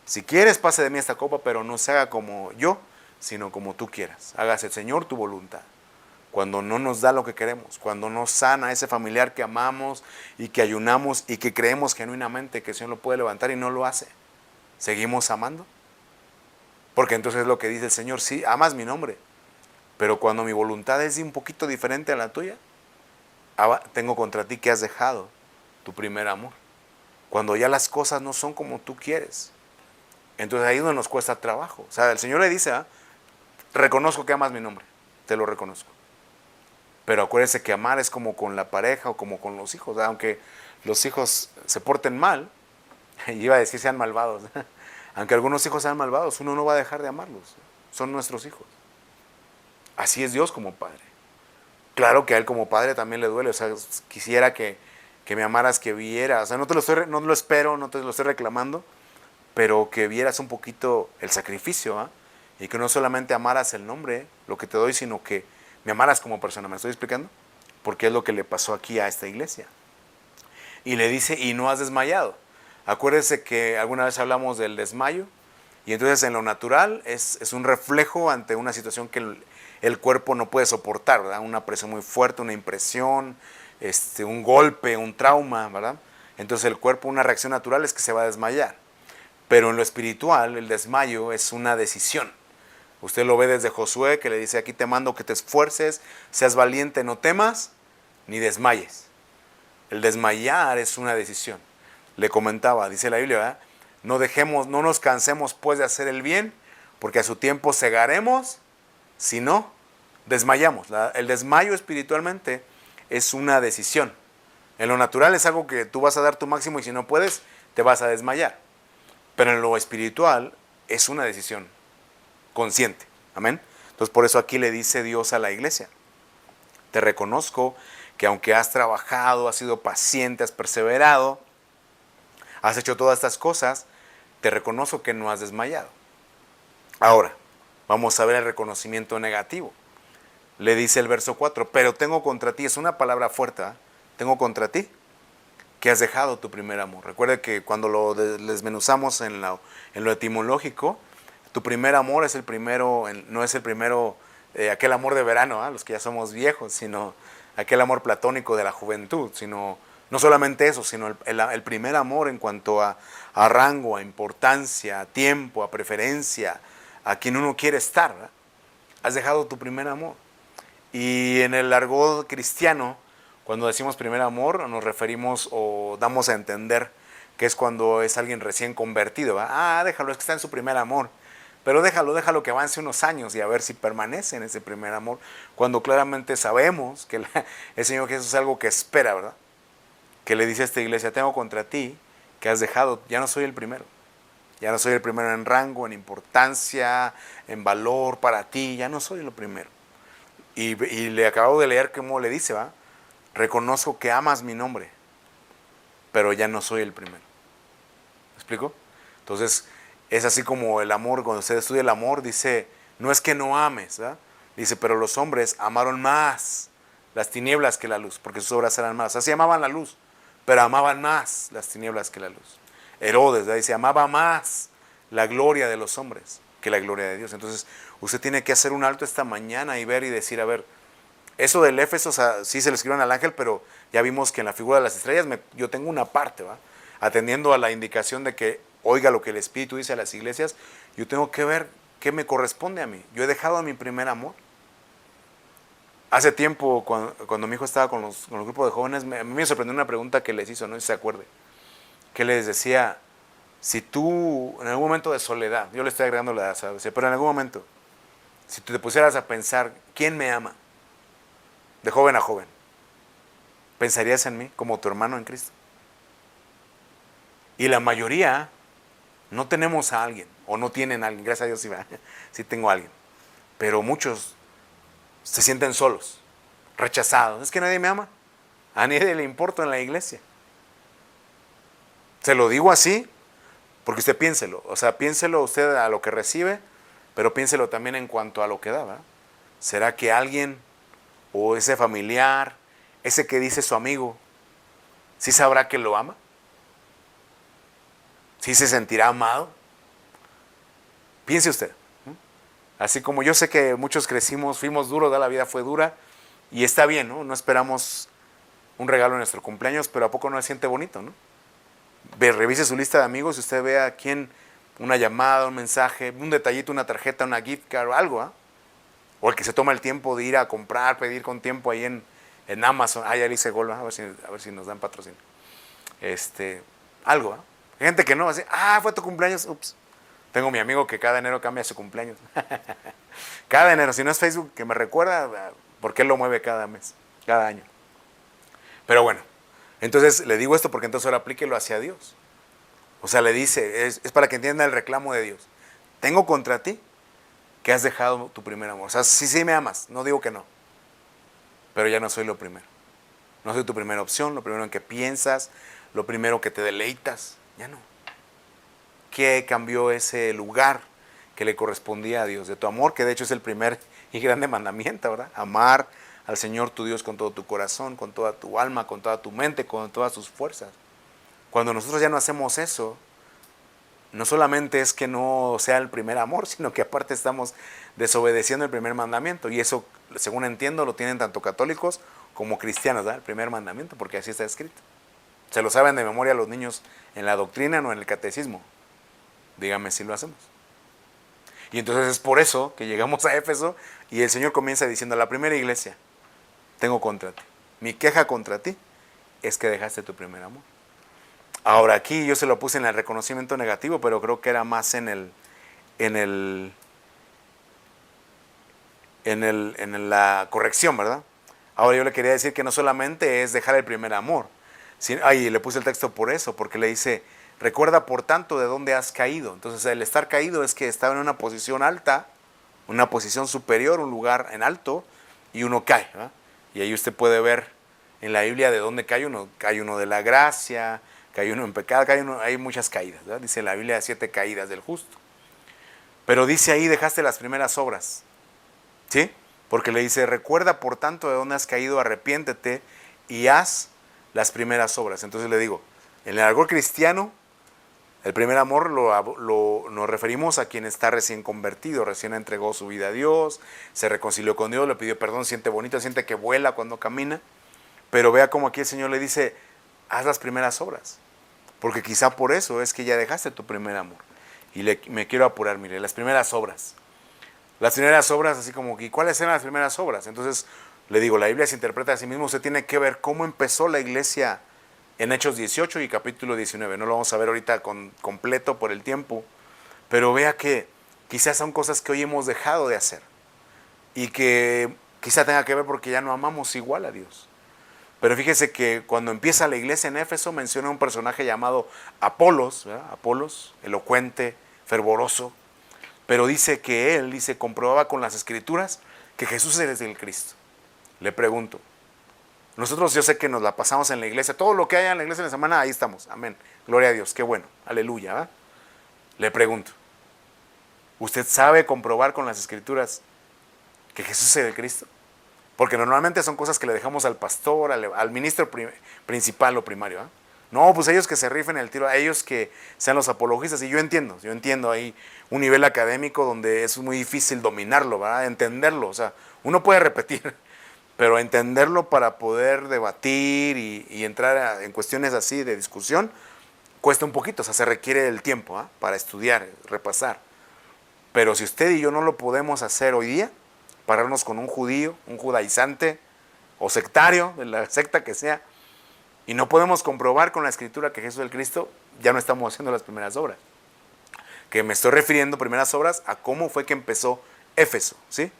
si quieres pase de mí esta copa, pero no se haga como yo, sino como tú quieras. Hágase, Señor, tu voluntad. Cuando no nos da lo que queremos, cuando no sana a ese familiar que amamos y que ayunamos y que creemos genuinamente que el Señor lo puede levantar y no lo hace, ¿seguimos amando? Porque entonces es lo que dice el Señor, sí, amas mi nombre, Pero cuando mi voluntad es un poquito diferente a la tuya, tengo contra ti que has dejado tu primer amor. Cuando ya las cosas no son como tú quieres. Entonces ahí es donde nos cuesta trabajo. O sea, el Señor le dice, reconozco que amas mi nombre, te lo reconozco. Pero acuérdese que amar es como con la pareja o como con los hijos. Aunque los hijos se porten mal, y iba a decir sean malvados, aunque algunos hijos sean malvados, uno no va a dejar de amarlos. Son nuestros hijos. Así es Dios como Padre. Claro que a Él como Padre también le duele. O sea, quisiera que me amaras, que vieras. O sea, no lo espero, no te lo estoy reclamando, pero que vieras un poquito el sacrificio, ¿eh? Y que no solamente amaras el nombre, lo que te doy, sino que me amaras como persona. ¿Me estoy explicando? Porque es lo que le pasó aquí a esta iglesia. Y le dice, y no has desmayado. Acuérdese que alguna vez hablamos del desmayo, y entonces en lo natural es un reflejo ante una situación que el cuerpo no puede soportar, ¿verdad? Una presión muy fuerte, una impresión, un golpe, un trauma, ¿verdad? Entonces el cuerpo, una reacción natural es que se va a desmayar. Pero en lo espiritual, el desmayo es una decisión. Usted lo ve desde Josué, que le dice, aquí te mando que te esfuerces, seas valiente, no temas, ni desmayes. El desmayar es una decisión. Le comentaba, dice la Biblia, ¿verdad? No nos cansemos pues de hacer el bien, porque a su tiempo segaremos, si no, desmayamos. El desmayo espiritualmente es una decisión. En lo natural es algo que tú vas a dar tu máximo y si no puedes, te vas a desmayar. Pero en lo espiritual es una decisión consciente. Amén. Entonces por eso aquí le dice Dios a la iglesia, te reconozco que aunque has trabajado, has sido paciente, has perseverado, has hecho todas estas cosas, te reconozco que no has desmayado. Ahora, vamos a ver el reconocimiento negativo. Le dice el verso 4, pero tengo contra ti, es una palabra fuerte, ¿eh? Tengo contra ti que has dejado tu primer amor. Recuerde que cuando lo desmenuzamos en lo etimológico, tu primer amor es el primero, no es el primero, aquel amor de verano, los que ya somos viejos, sino aquel amor platónico de la juventud, sino no solamente eso, sino el primer amor en cuanto a rango, a importancia, a tiempo, a preferencia, a quien uno quiere estar, ¿verdad? Has dejado tu primer amor. Y en el argot cristiano, cuando decimos primer amor, nos referimos o damos a entender que es cuando es alguien recién convertido, ¿verdad? Déjalo, es que está en su primer amor. Pero déjalo que avance unos años y a ver si permanece en ese primer amor, cuando claramente sabemos que el Señor Jesús es algo que espera, ¿verdad? Que le dice a esta iglesia, tengo contra ti que has dejado, ya no soy el primero. Ya no soy el primero en rango, en importancia, en valor para ti, ya no soy el primero. Y le acabo de leer cómo le dice, ¿va? Reconozco que amas mi nombre, pero ya no soy el primero. ¿Me explico? Entonces, es así como el amor, cuando usted estudia el amor, dice, no es que no ames, ¿verdad? Dice, pero los hombres amaron más las tinieblas que la luz, porque sus obras eran más. Así amaban la luz, pero amaban más las tinieblas que la luz. Herodes, ¿verdad? Dice, amaba más la gloria de los hombres que la gloria de Dios. Entonces, usted tiene que hacer un alto esta mañana y ver y decir, a ver, eso del Éfeso, o sea, sí se lo escribieron al ángel, pero ya vimos que en la figura de las estrellas yo tengo una parte, ¿va? Atendiendo a la indicación de que oiga lo que el Espíritu dice a las iglesias, yo tengo que ver qué me corresponde a mí. Yo he dejado a mi primer amor. Hace tiempo, cuando mi hijo estaba con los grupos de jóvenes, a mí me sorprendió una pregunta que les hizo, no sé si se acuerde, que les decía, si tú en algún momento de soledad, yo le estoy agregando la edad, ¿sabes? Pero en algún momento, si tú te pusieras a pensar, ¿quién me ama? De joven a joven, ¿pensarías en mí como tu hermano en Cristo? Y la mayoría no tenemos a alguien, o no tienen a alguien, gracias a Dios sí tengo a alguien, pero muchos se sienten solos, rechazados. Es que nadie me ama, a nadie le importa en la iglesia. Se lo digo así, porque usted piénselo, o sea, piénselo usted a lo que recibe, pero piénselo también en cuanto a lo que da, ¿verdad? ¿Será que alguien, o ese familiar, ese que dice su amigo, sí sabrá que lo ama? ¿Sí se sentirá amado? Piense usted. Así como yo sé que muchos crecimos, fuimos duros, la vida fue dura, y está bien, ¿no? No esperamos un regalo en nuestro cumpleaños, pero ¿a poco no se siente bonito, no? Revise su lista de amigos y usted vea a quién, una llamada, un mensaje, un detallito, una tarjeta, una gift card o algo, O el que se toma el tiempo de ir a comprar, pedir con tiempo ahí en Amazon. Ah, ya le hice gol, a ver si nos dan patrocinio. Algo, ¿no? Hay gente que no, así, fue tu cumpleaños, ups. Tengo mi amigo que cada enero cambia su cumpleaños. Cada enero, si no es Facebook que me recuerda, ¿por qué él lo mueve cada mes, cada año? Pero bueno, entonces le digo esto porque entonces ahora aplíquelo hacia Dios. O sea, le dice, es para que entienda el reclamo de Dios. Tengo contra ti que has dejado tu primer amor. O sea, sí me amas, no digo que no. Pero ya no soy lo primero. No soy tu primera opción, lo primero en que piensas, lo primero que te deleitas. Ya no. ¿Qué cambió ese lugar que le correspondía a Dios? De tu amor, que de hecho es el primer y grande mandamiento, ¿verdad? Amar al Señor tu Dios con todo tu corazón, con toda tu alma, con toda tu mente, con todas tus fuerzas. Cuando nosotros ya no hacemos eso, no solamente es que no sea el primer amor, sino que aparte estamos desobedeciendo el primer mandamiento. Y eso, según entiendo, lo tienen tanto católicos como cristianos, ¿verdad? El primer mandamiento, porque así está escrito. Se lo saben de memoria los niños en la doctrina o en el catecismo. Dígame si lo hacemos. Y entonces es por eso que llegamos a Éfeso y el Señor comienza diciendo: la primera iglesia, tengo contra ti. Mi queja contra ti es que dejaste tu primer amor. Ahora aquí yo se lo puse en el reconocimiento negativo, pero creo que era más en la corrección, ¿verdad? Ahora yo le quería decir que no solamente es dejar el primer amor. Le puse el texto por eso, porque le dice: recuerda por tanto de dónde has caído. Entonces el estar caído es que estaba en una posición alta, una posición superior, un lugar en alto, y uno cae, ¿verdad? Y ahí usted puede ver en la Biblia de dónde cae uno. Cae uno de la gracia, cae uno en pecado, hay muchas caídas, ¿verdad? Dice la Biblia 7 caídas del justo. Pero dice ahí: dejaste las primeras obras, ¿sí? Porque le dice: recuerda por tanto de dónde has caído, arrepiéntete y haz las primeras obras. Entonces le digo, en el argot cristiano, el primer amor nos referimos a quien está recién convertido, recién entregó su vida a Dios, se reconcilió con Dios, le pidió perdón, siente bonito, siente que vuela cuando camina. Pero vea cómo aquí el Señor le dice: haz las primeras obras. Porque quizá por eso es que ya dejaste tu primer amor. Y me quiero apurar, mire, las primeras obras. Las primeras obras, así como, ¿y cuáles eran las primeras obras? Entonces, le digo, la Biblia se interpreta a sí mismo, usted tiene que ver cómo empezó la iglesia en Hechos 18 y capítulo 19. No lo vamos a ver ahorita completo por el tiempo, pero vea que quizás son cosas que hoy hemos dejado de hacer y que quizá tenga que ver porque ya no amamos igual a Dios. Pero fíjese que cuando empieza la iglesia en Éfeso menciona un personaje llamado Apolos, ¿verdad? Apolos, elocuente, fervoroso, pero dice que él, comprobaba con las escrituras que Jesús es el Cristo. Le pregunto, nosotros yo sé que nos la pasamos en la iglesia, todo lo que haya en la iglesia en la semana, ahí estamos, amén, gloria a Dios, qué bueno, aleluya, ¿verdad? Le pregunto, ¿usted sabe comprobar con las escrituras que Jesús es el Cristo? Porque normalmente son cosas que le dejamos al pastor, al ministro principal o primario, ¿eh? No, pues ellos que se rifen el tiro, a ellos que sean los apologistas. Y yo entiendo ahí un nivel académico donde es muy difícil dominarlo, ¿verdad? Entenderlo. O sea, uno puede repetir, pero entenderlo para poder debatir y entrar en cuestiones así de discusión, cuesta un poquito. O sea, se requiere el tiempo, ¿eh? Para estudiar, repasar. Pero si usted y yo no lo podemos hacer hoy día, pararnos con un judío, un judaizante o sectario, de la secta que sea, y no podemos comprobar con la escritura que Jesús es el Cristo, ya no estamos haciendo las primeras obras. Que me estoy refiriendo, primeras obras, a cómo fue que empezó Éfeso, ¿sí?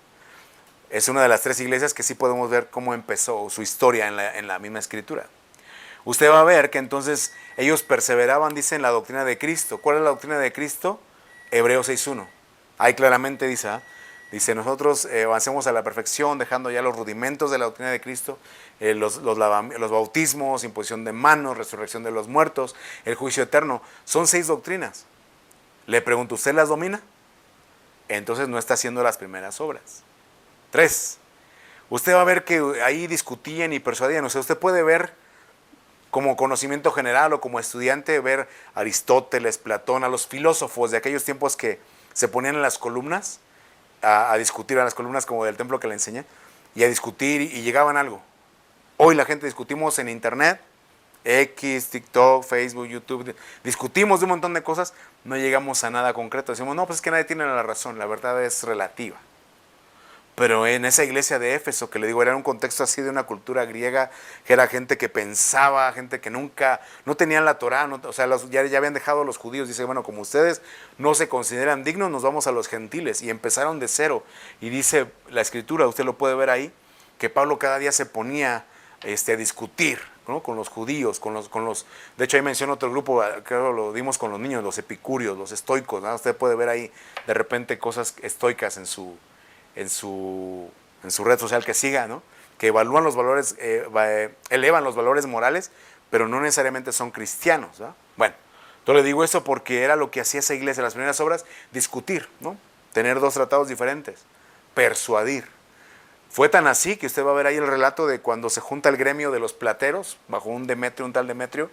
Es una de las 3 iglesias que sí podemos ver cómo empezó su historia en la misma escritura. Usted va a ver que entonces ellos perseveraban, dice, en la doctrina de Cristo. ¿Cuál es la doctrina de Cristo? Hebreos 6.1. Ahí claramente dice, dice, nosotros avancemos a la perfección, dejando ya los rudimentos de la doctrina de Cristo, los bautismos, imposición de manos, resurrección de los muertos, el juicio eterno. Son 6 doctrinas. Le pregunto, ¿usted las domina? Entonces no está haciendo las primeras obras. 3. Usted va a ver que ahí discutían y persuadían. O sea, usted puede ver como conocimiento general o como estudiante, ver a Aristóteles, Platón, a los filósofos de aquellos tiempos que se ponían en las columnas, a discutir a las columnas como del templo que le enseñé, y a discutir y llegaban a algo. Hoy la gente discutimos en internet, X, TikTok, Facebook, YouTube, discutimos de un montón de cosas, no llegamos a nada concreto. Decimos, no, pues es que nadie tiene la razón, la verdad es relativa. Pero en esa iglesia de Éfeso, que le digo, era un contexto así de una cultura griega, que era gente que pensaba, gente que nunca, no tenían la Torá, no, o sea, ya habían dejado a los judíos. Dice, bueno, como ustedes no se consideran dignos, nos vamos a los gentiles. Y empezaron de cero. Y dice la Escritura, usted lo puede ver ahí, que Pablo cada día se ponía a discutir, ¿no?, con los judíos, de hecho ahí menciona otro grupo, creo lo dimos con los niños, los epicúreos, los estoicos, ¿no? Usted puede ver ahí de repente cosas estoicas en su red social que siga, ¿no?, que evalúan los valores, elevan los valores morales, pero no necesariamente son cristianos, ¿no? Bueno, yo le digo eso porque era lo que hacía esa iglesia en las primeras obras, discutir, ¿no?, tener dos tratados diferentes, persuadir. Fue tan así que usted va a ver ahí el relato de cuando se junta el gremio de los plateros, bajo un tal Demetrio,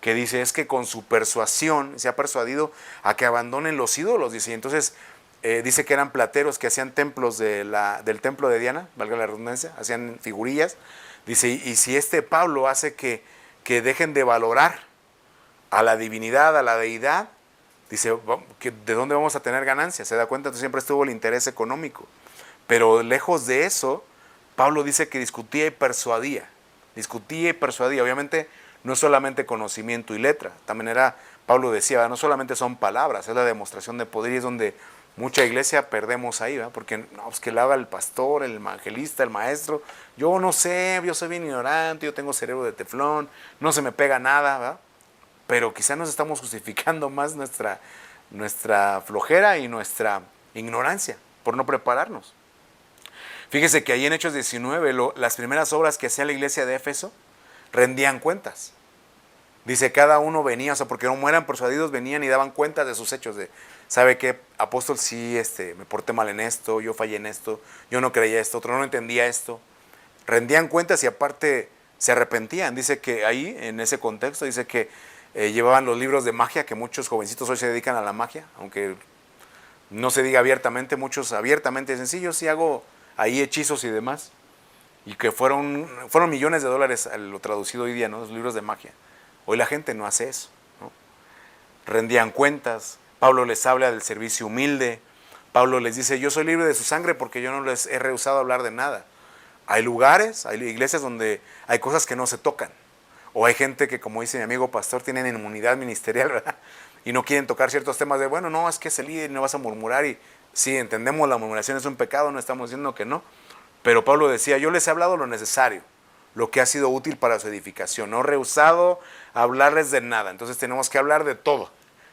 que dice, es que con su persuasión se ha persuadido a que abandonen los ídolos, dice. Y entonces dice que eran plateros que hacían templos del templo de Diana, valga la redundancia, hacían figurillas. Dice, y si Pablo hace que dejen de valorar a la divinidad, a la deidad, dice, ¿de dónde vamos a tener ganancias? ¿Se da cuenta? Entonces siempre estuvo el interés económico. Pero lejos de eso, Pablo dice que discutía y persuadía. Discutía y persuadía. Obviamente no solamente conocimiento y letra. También Pablo decía, no solamente son palabras, es la demostración de poder, y es donde mucha iglesia perdemos ahí, ¿verdad? Porque no, pues que lo haga el pastor, el evangelista, el maestro. Yo no sé, yo soy bien ignorante, yo tengo cerebro de teflón, no se me pega nada, ¿verdad? Pero quizá nos estamos justificando más nuestra flojera y nuestra ignorancia por no prepararnos. Fíjese que ahí en Hechos 19, las primeras obras que hacía la iglesia de Éfeso, rendían cuentas. Dice, cada uno venía, o sea, porque no eran persuadidos, venían y daban cuentas de sus hechos. ¿Sabe qué, apóstol? Sí, me porté mal en esto, yo fallé en esto, yo no creía esto, otro no entendía esto. Rendían cuentas y aparte se arrepentían. Dice que ahí, en ese contexto, dice que llevaban los libros de magia, que muchos jovencitos hoy se dedican a la magia, aunque no se diga abiertamente, muchos abiertamente dicen, sí, yo sí hago ahí hechizos y demás, y que fueron millones de dólares lo traducido hoy día, ¿no?, los libros de magia. Hoy la gente no hace eso, ¿no? Rendían cuentas. Pablo les habla del servicio humilde. Pablo les dice, yo soy libre de su sangre porque yo no les he rehusado hablar de nada. Hay lugares, hay iglesias donde hay cosas que no se tocan, o hay gente que, como dice mi amigo pastor, tienen inmunidad ministerial, ¿verdad?, y no quieren tocar ciertos temas de, bueno, no, es que es el líder y no vas a murmurar. Y sí, entendemos, la murmuración es un pecado, no estamos diciendo que no, pero Pablo decía, yo les he hablado lo necesario, lo que ha sido útil para su edificación, no he rehusado hablarles de nada. Entonces tenemos que hablar de todo,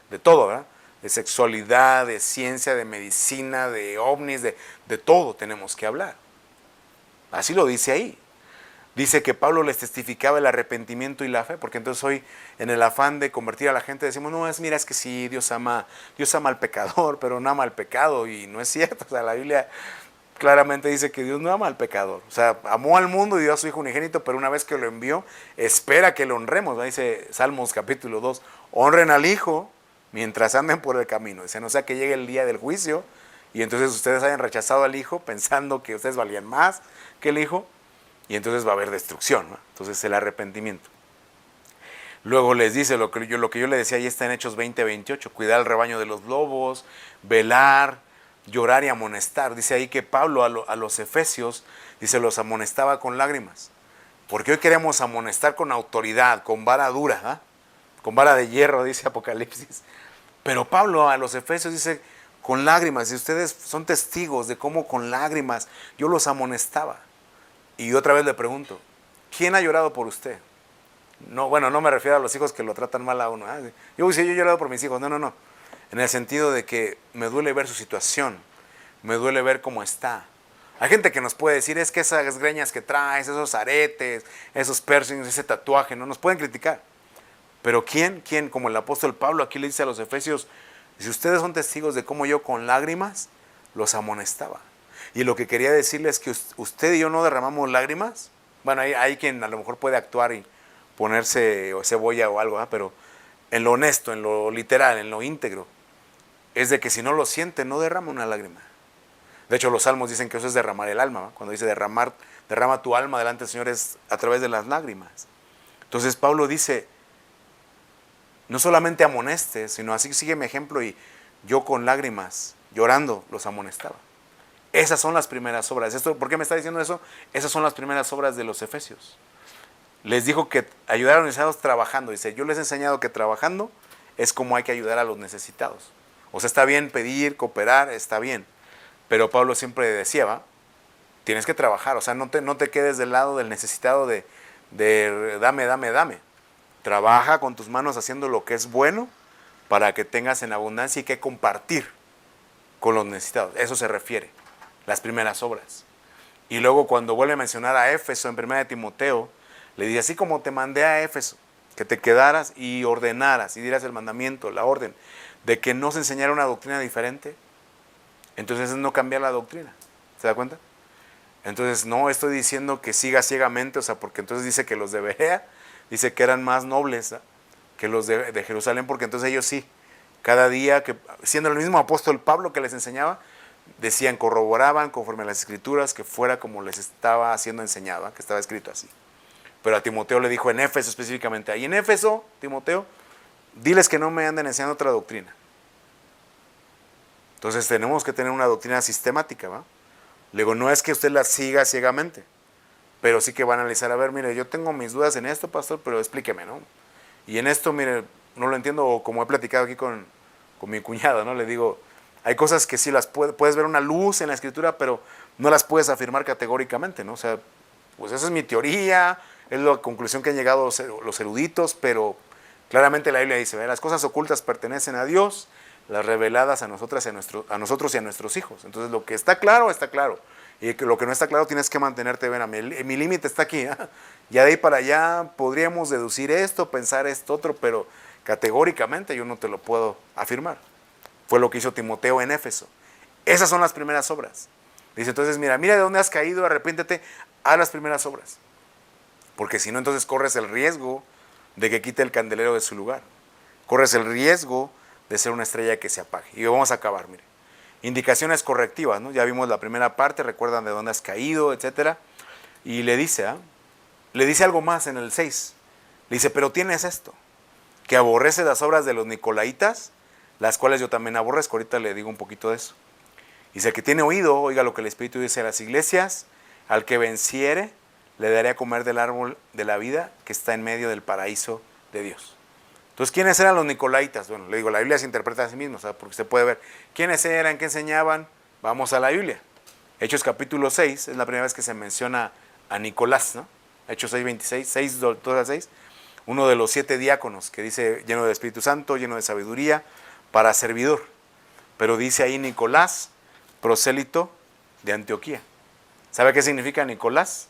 ¿verdad?, de sexualidad, de ciencia, de medicina, de ovnis, de todo tenemos que hablar. Así lo dice ahí. Dice que Pablo les testificaba el arrepentimiento y la fe, porque entonces hoy, en el afán de convertir a la gente, decimos, no, mira, es que sí, Dios ama al pecador, pero no ama al pecado, y no es cierto. O sea, la Biblia claramente dice que Dios no ama al pecador. O sea, amó al mundo y dio a su Hijo unigénito, pero una vez que lo envió, espera que lo honremos, ¿no? Dice Salmos capítulo 2, honren al Hijo mientras anden por el camino. Dice, no sea que llegue el día del juicio, y entonces ustedes hayan rechazado al Hijo pensando que ustedes valían más que el Hijo, y entonces va a haber destrucción, ¿no? Entonces el arrepentimiento. Luego les dice lo que yo le decía, ahí está en Hechos 20-28, cuidar el rebaño de los lobos, velar, llorar y amonestar. Dice ahí que Pablo a los efesios, dice, los amonestaba con lágrimas. Porque hoy queremos amonestar con autoridad, con vara dura, ¿eh?, con vara de hierro, dice Apocalipsis. Pero Pablo a los efesios dice, con lágrimas, y ustedes son testigos de cómo con lágrimas yo los amonestaba. Y otra vez le pregunto, ¿quién ha llorado por usted? No, bueno, no me refiero a los hijos que lo tratan mal a uno. Yo he llorado por mis hijos. No. En el sentido de que me duele ver su situación, me duele ver cómo está. Hay gente que nos puede decir, es que esas greñas que traes, esos aretes, esos piercings, ese tatuaje, no nos pueden criticar. Pero ¿quién? Como el apóstol Pablo aquí le dice a los efesios, si ustedes son testigos de cómo yo con lágrimas los amonestaba. Y lo que quería decirles es que usted y yo no derramamos lágrimas. Bueno, hay quien a lo mejor puede actuar y ponerse cebolla o algo, ¿eh?, pero en lo honesto, en lo literal, en lo íntegro, es de que si no lo siente, no derrama una lágrima. De hecho, los salmos dicen que eso es derramar el alma, ¿no? Cuando dice derrama tu alma delante del Señor, es a través de las lágrimas. Entonces Pablo dice, no solamente amonestes, sino así sigue mi ejemplo, y yo con lágrimas, llorando, los amonestaba. Esas son las primeras obras. ¿Por qué me está diciendo eso? Esas son las primeras obras de los efesios. Les dijo que ayudar a los necesitados trabajando. Dice, yo les he enseñado que trabajando es como hay que ayudar a los necesitados. O sea, está bien pedir, cooperar, está bien. Pero Pablo siempre decía, ¿va? Tienes que trabajar. O sea, no te quedes del lado del necesitado de dame, dame, dame. Trabaja con tus manos haciendo lo que es bueno para que tengas en abundancia y que compartir con los necesitados. Eso se refiere, las primeras obras. Y luego cuando vuelve a mencionar a Éfeso en 1 Timoteo, le dice, así como te mandé a Éfeso, que te quedaras y ordenaras y dieras el mandamiento, la orden, de que no se enseñara una doctrina diferente, entonces es no cambiar la doctrina. ¿Se da cuenta? Entonces no estoy diciendo que siga ciegamente, o sea, porque entonces dice que los de Berea, dice que eran más nobles, ¿eh?, que los de Jerusalén, porque entonces ellos sí, cada día, que siendo el mismo apóstol Pablo que les enseñaba, decían, corroboraban conforme a las escrituras que fuera como les estaba siendo enseñado, ¿eh?, que estaba escrito así. Pero a Timoteo le dijo en Éfeso específicamente, ahí en Éfeso, Timoteo, diles que no me anden enseñando otra doctrina. Entonces tenemos que tener una doctrina sistemática, ¿va? Le digo, no es que usted la siga ciegamente, pero sí que va a analizar, a ver, mire, yo tengo mis dudas en esto, pastor, pero explíqueme, ¿no? Y en esto, mire, no lo entiendo, o como he platicado aquí con mi cuñada, ¿no? Le digo, hay cosas que sí las puedes ver una luz en la escritura, pero no las puedes afirmar categóricamente, ¿no? O sea, pues esa es mi teoría, es la conclusión que han llegado los eruditos, pero claramente la Biblia dice, ¿ve? Las cosas ocultas pertenecen a Dios, las reveladas a nosotros y a nuestros hijos. Entonces lo que está claro, y lo que no está claro tienes que mantenerte, ven, mi límite está aquí, ¿eh? Ya de ahí para allá podríamos deducir esto, pensar esto otro, pero categóricamente yo no te lo puedo afirmar. Fue lo que hizo Timoteo en Éfeso. Esas son las primeras obras. Dice, entonces mira de dónde has caído, arrepiéntete, a las primeras obras. Porque si no, entonces corres el riesgo de que quite el candelero de su lugar. Corres el riesgo de ser una estrella que se apague. Y vamos a acabar, mire. Indicaciones correctivas, ¿no? Ya vimos la primera parte, recuerdan de dónde has caído, etcétera. Y le dice algo más en el 6. Le dice, pero tienes esto, que aborrece las obras de los nicolaitas, las cuales yo también aborrezco. Ahorita le digo un poquito de eso. Dice, que tiene oído, oiga lo que el Espíritu dice a las iglesias, al que venciere, le daré a comer del árbol de la vida que está en medio del paraíso de Dios. Entonces, ¿quiénes eran los nicolaitas? Bueno, le digo, la Biblia se interpreta a sí misma, ¿sabes? Porque se puede ver quiénes eran, qué enseñaban. Vamos a la Biblia. Hechos capítulo 6, es la primera vez que se menciona a Nicolás, ¿no? Hechos 6, 26, 6, 2 al 6. Uno de los 7 diáconos que dice lleno de Espíritu Santo, lleno de sabiduría, para servidor. Pero dice ahí Nicolás, prosélito de Antioquía. ¿Sabe qué significa Nicolás?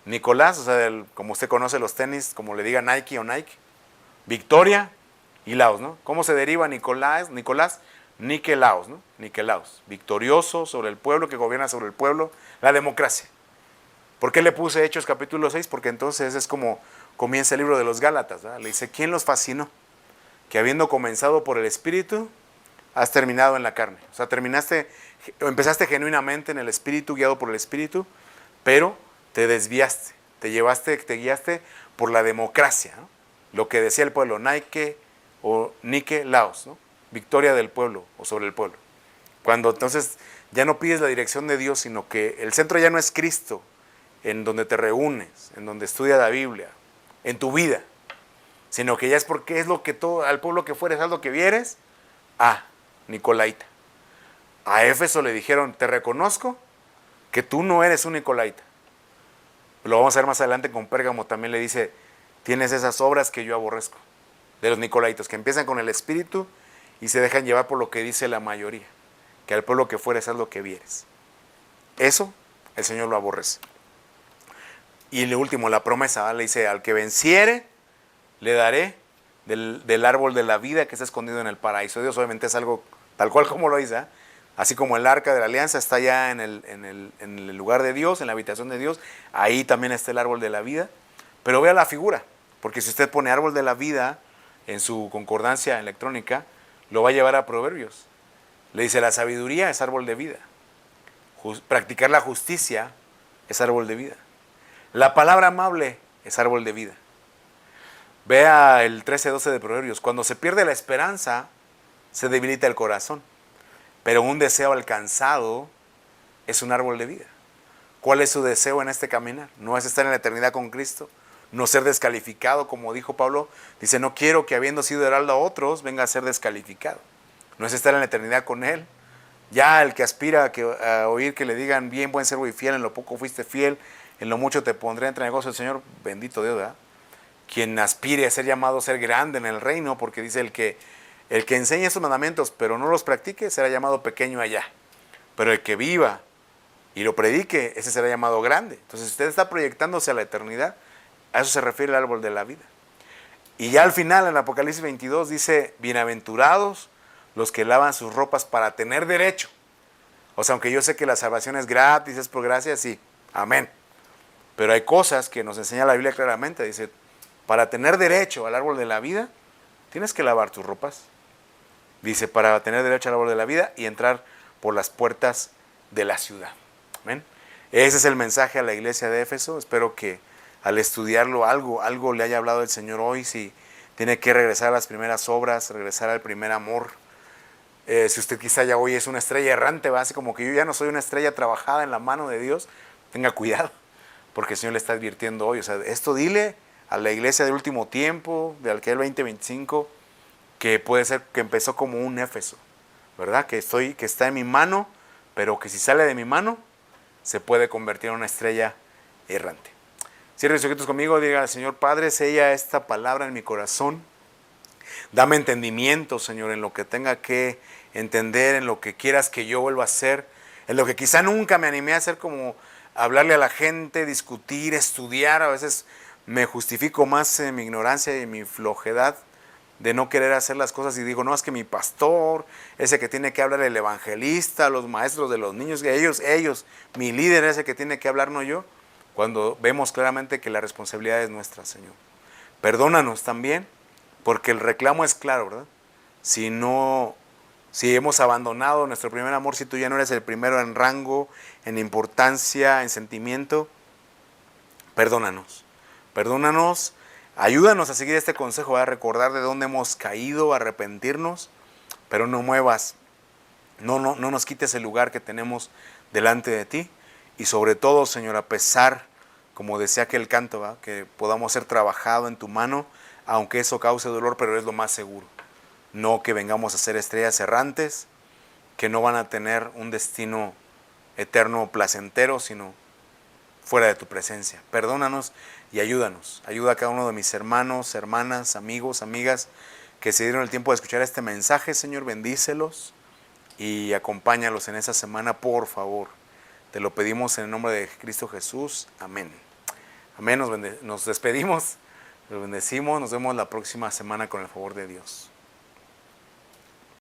Nicolás, o sea, como usted conoce los tenis, como le diga Nike o Nike, Victoria y Laos, ¿no? ¿Cómo se deriva Nicolás? Nikelaos, ¿no? Nikelaos, victorioso sobre el pueblo, que gobierna sobre el pueblo, la democracia. ¿Por qué le puse Hechos capítulo 6? Porque entonces es como comienza el libro de los Gálatas, ¿verdad? Le dice, ¿quién los fascinó? Que habiendo comenzado por el Espíritu, has terminado en la carne. O sea, empezaste genuinamente en el Espíritu, guiado por el Espíritu, pero te desviaste, te guiaste por la democracia, ¿no? Lo que decía el pueblo, Nike o Nike Laos, ¿no? Victoria del pueblo o sobre el pueblo. Cuando entonces ya no pides la dirección de Dios, sino que el centro ya no es Cristo, en donde te reúnes, en donde estudias la Biblia, en tu vida, sino que ya es porque es lo que todo, al pueblo que fueres, haz lo que vieres, Nicolaita. A Éfeso le dijeron, te reconozco que tú no eres un Nicolaita. Lo vamos a ver más adelante con Pérgamo, también le dice, tienes esas obras que yo aborrezco, de los Nicolaitos, que empiezan con el Espíritu y se dejan llevar por lo que dice la mayoría, que al pueblo que fueres, haz lo que vieres. Eso el Señor lo aborrece. Y lo último, la promesa, ¿vale? Le dice, al que venciere, le daré del árbol de la vida que está escondido en el paraíso de Dios. Obviamente es algo tal cual como lo dice, ¿eh? Así como el arca de la alianza está ya en el lugar de Dios, en la habitación de Dios, ahí también está el árbol de la vida. Pero vea la figura, porque si usted pone árbol de la vida en su concordancia electrónica, lo va a llevar a Proverbios. Le dice, la sabiduría es árbol de vida. Practicar la justicia es árbol de vida. La palabra amable es árbol de vida. Vea el 13-12 de Proverbios. Cuando se pierde la esperanza, se debilita el corazón. Pero un deseo alcanzado es un árbol de vida. ¿Cuál es su deseo en este caminar? No es estar en la eternidad con Cristo, no ser descalificado, como dijo Pablo. Dice, no quiero que habiendo sido heraldo a otros, venga a ser descalificado. No es estar en la eternidad con Él. Ya el que aspira a oír que le digan, bien, buen servo y fiel, en lo poco fuiste fiel, en lo mucho te pondré entre negocios del Señor, bendito Dios, ¿verdad? Quien aspire a ser llamado a ser grande en el reino, porque dice el que enseñe estos mandamientos, pero no los practique, será llamado pequeño allá. Pero el que viva y lo predique, ese será llamado grande. Entonces, si usted está proyectándose a la eternidad, a eso se refiere el árbol de la vida. Y ya al final, en Apocalipsis 22, dice, bienaventurados los que lavan sus ropas para tener derecho. O sea, aunque yo sé que la salvación es gratis, es por gracia, sí, amén. Pero hay cosas que nos enseña la Biblia claramente. Dice, para tener derecho al árbol de la vida, tienes que lavar tus ropas. Dice, para tener derecho al árbol de la vida y entrar por las puertas de la ciudad. Amén. Ese es el mensaje a la iglesia de Éfeso. Espero que al estudiarlo algo le haya hablado el Señor hoy. Si tiene que regresar a las primeras obras, regresar al primer amor. Si usted quizá ya hoy es una estrella errante, va así como que yo ya no soy una estrella trabajada en la mano de Dios, tenga cuidado, porque el Señor le está advirtiendo hoy. O sea, esto dile a la iglesia del último tiempo, de aquel 2025, que puede ser que empezó como un Éfeso, ¿verdad? Que está en mi mano, pero que si sale de mi mano, se puede convertir en una estrella errante. Cierre sus ojitos conmigo, diga al Señor, Padre, sella esta palabra en mi corazón. Dame entendimiento, Señor, en lo que tenga que entender, en lo que quieras que yo vuelva a hacer, en lo que quizá nunca me animé a hacer, como hablarle a la gente, discutir, estudiar. A veces me justifico más en mi ignorancia y en mi flojedad de no querer hacer las cosas y digo, no, es que mi pastor, ese que tiene que hablar, el evangelista, los maestros de los niños, ellos, mi líder, ese que tiene que hablar, no yo, cuando vemos claramente que la responsabilidad es nuestra, Señor. Perdónanos también, porque el reclamo es claro, ¿verdad? Si hemos abandonado nuestro primer amor, si tú ya no eres el primero en rango, en importancia, en sentimiento, perdónanos. Perdónanos, ayúdanos a seguir este consejo, a recordar de dónde hemos caído, a arrepentirnos, pero no muevas, no nos quites el lugar que tenemos delante de ti. Y sobre todo, Señor, a pesar, como decía aquel canto, ¿verdad?, que podamos ser trabajado en tu mano, aunque eso cause dolor, pero es lo más seguro. No que vengamos a ser estrellas errantes, que no van a tener un destino eterno placentero, sino fuera de tu presencia. Perdónanos y ayúdanos. Ayuda a cada uno de mis hermanos, hermanas, amigos, amigas, que se dieron el tiempo de escuchar este mensaje, Señor. Bendícelos y acompáñalos en esa semana, por favor. Te lo pedimos en el nombre de Cristo Jesús. Amén. Amén. Nos despedimos. Los bendecimos, nos vemos la próxima semana con el favor de Dios.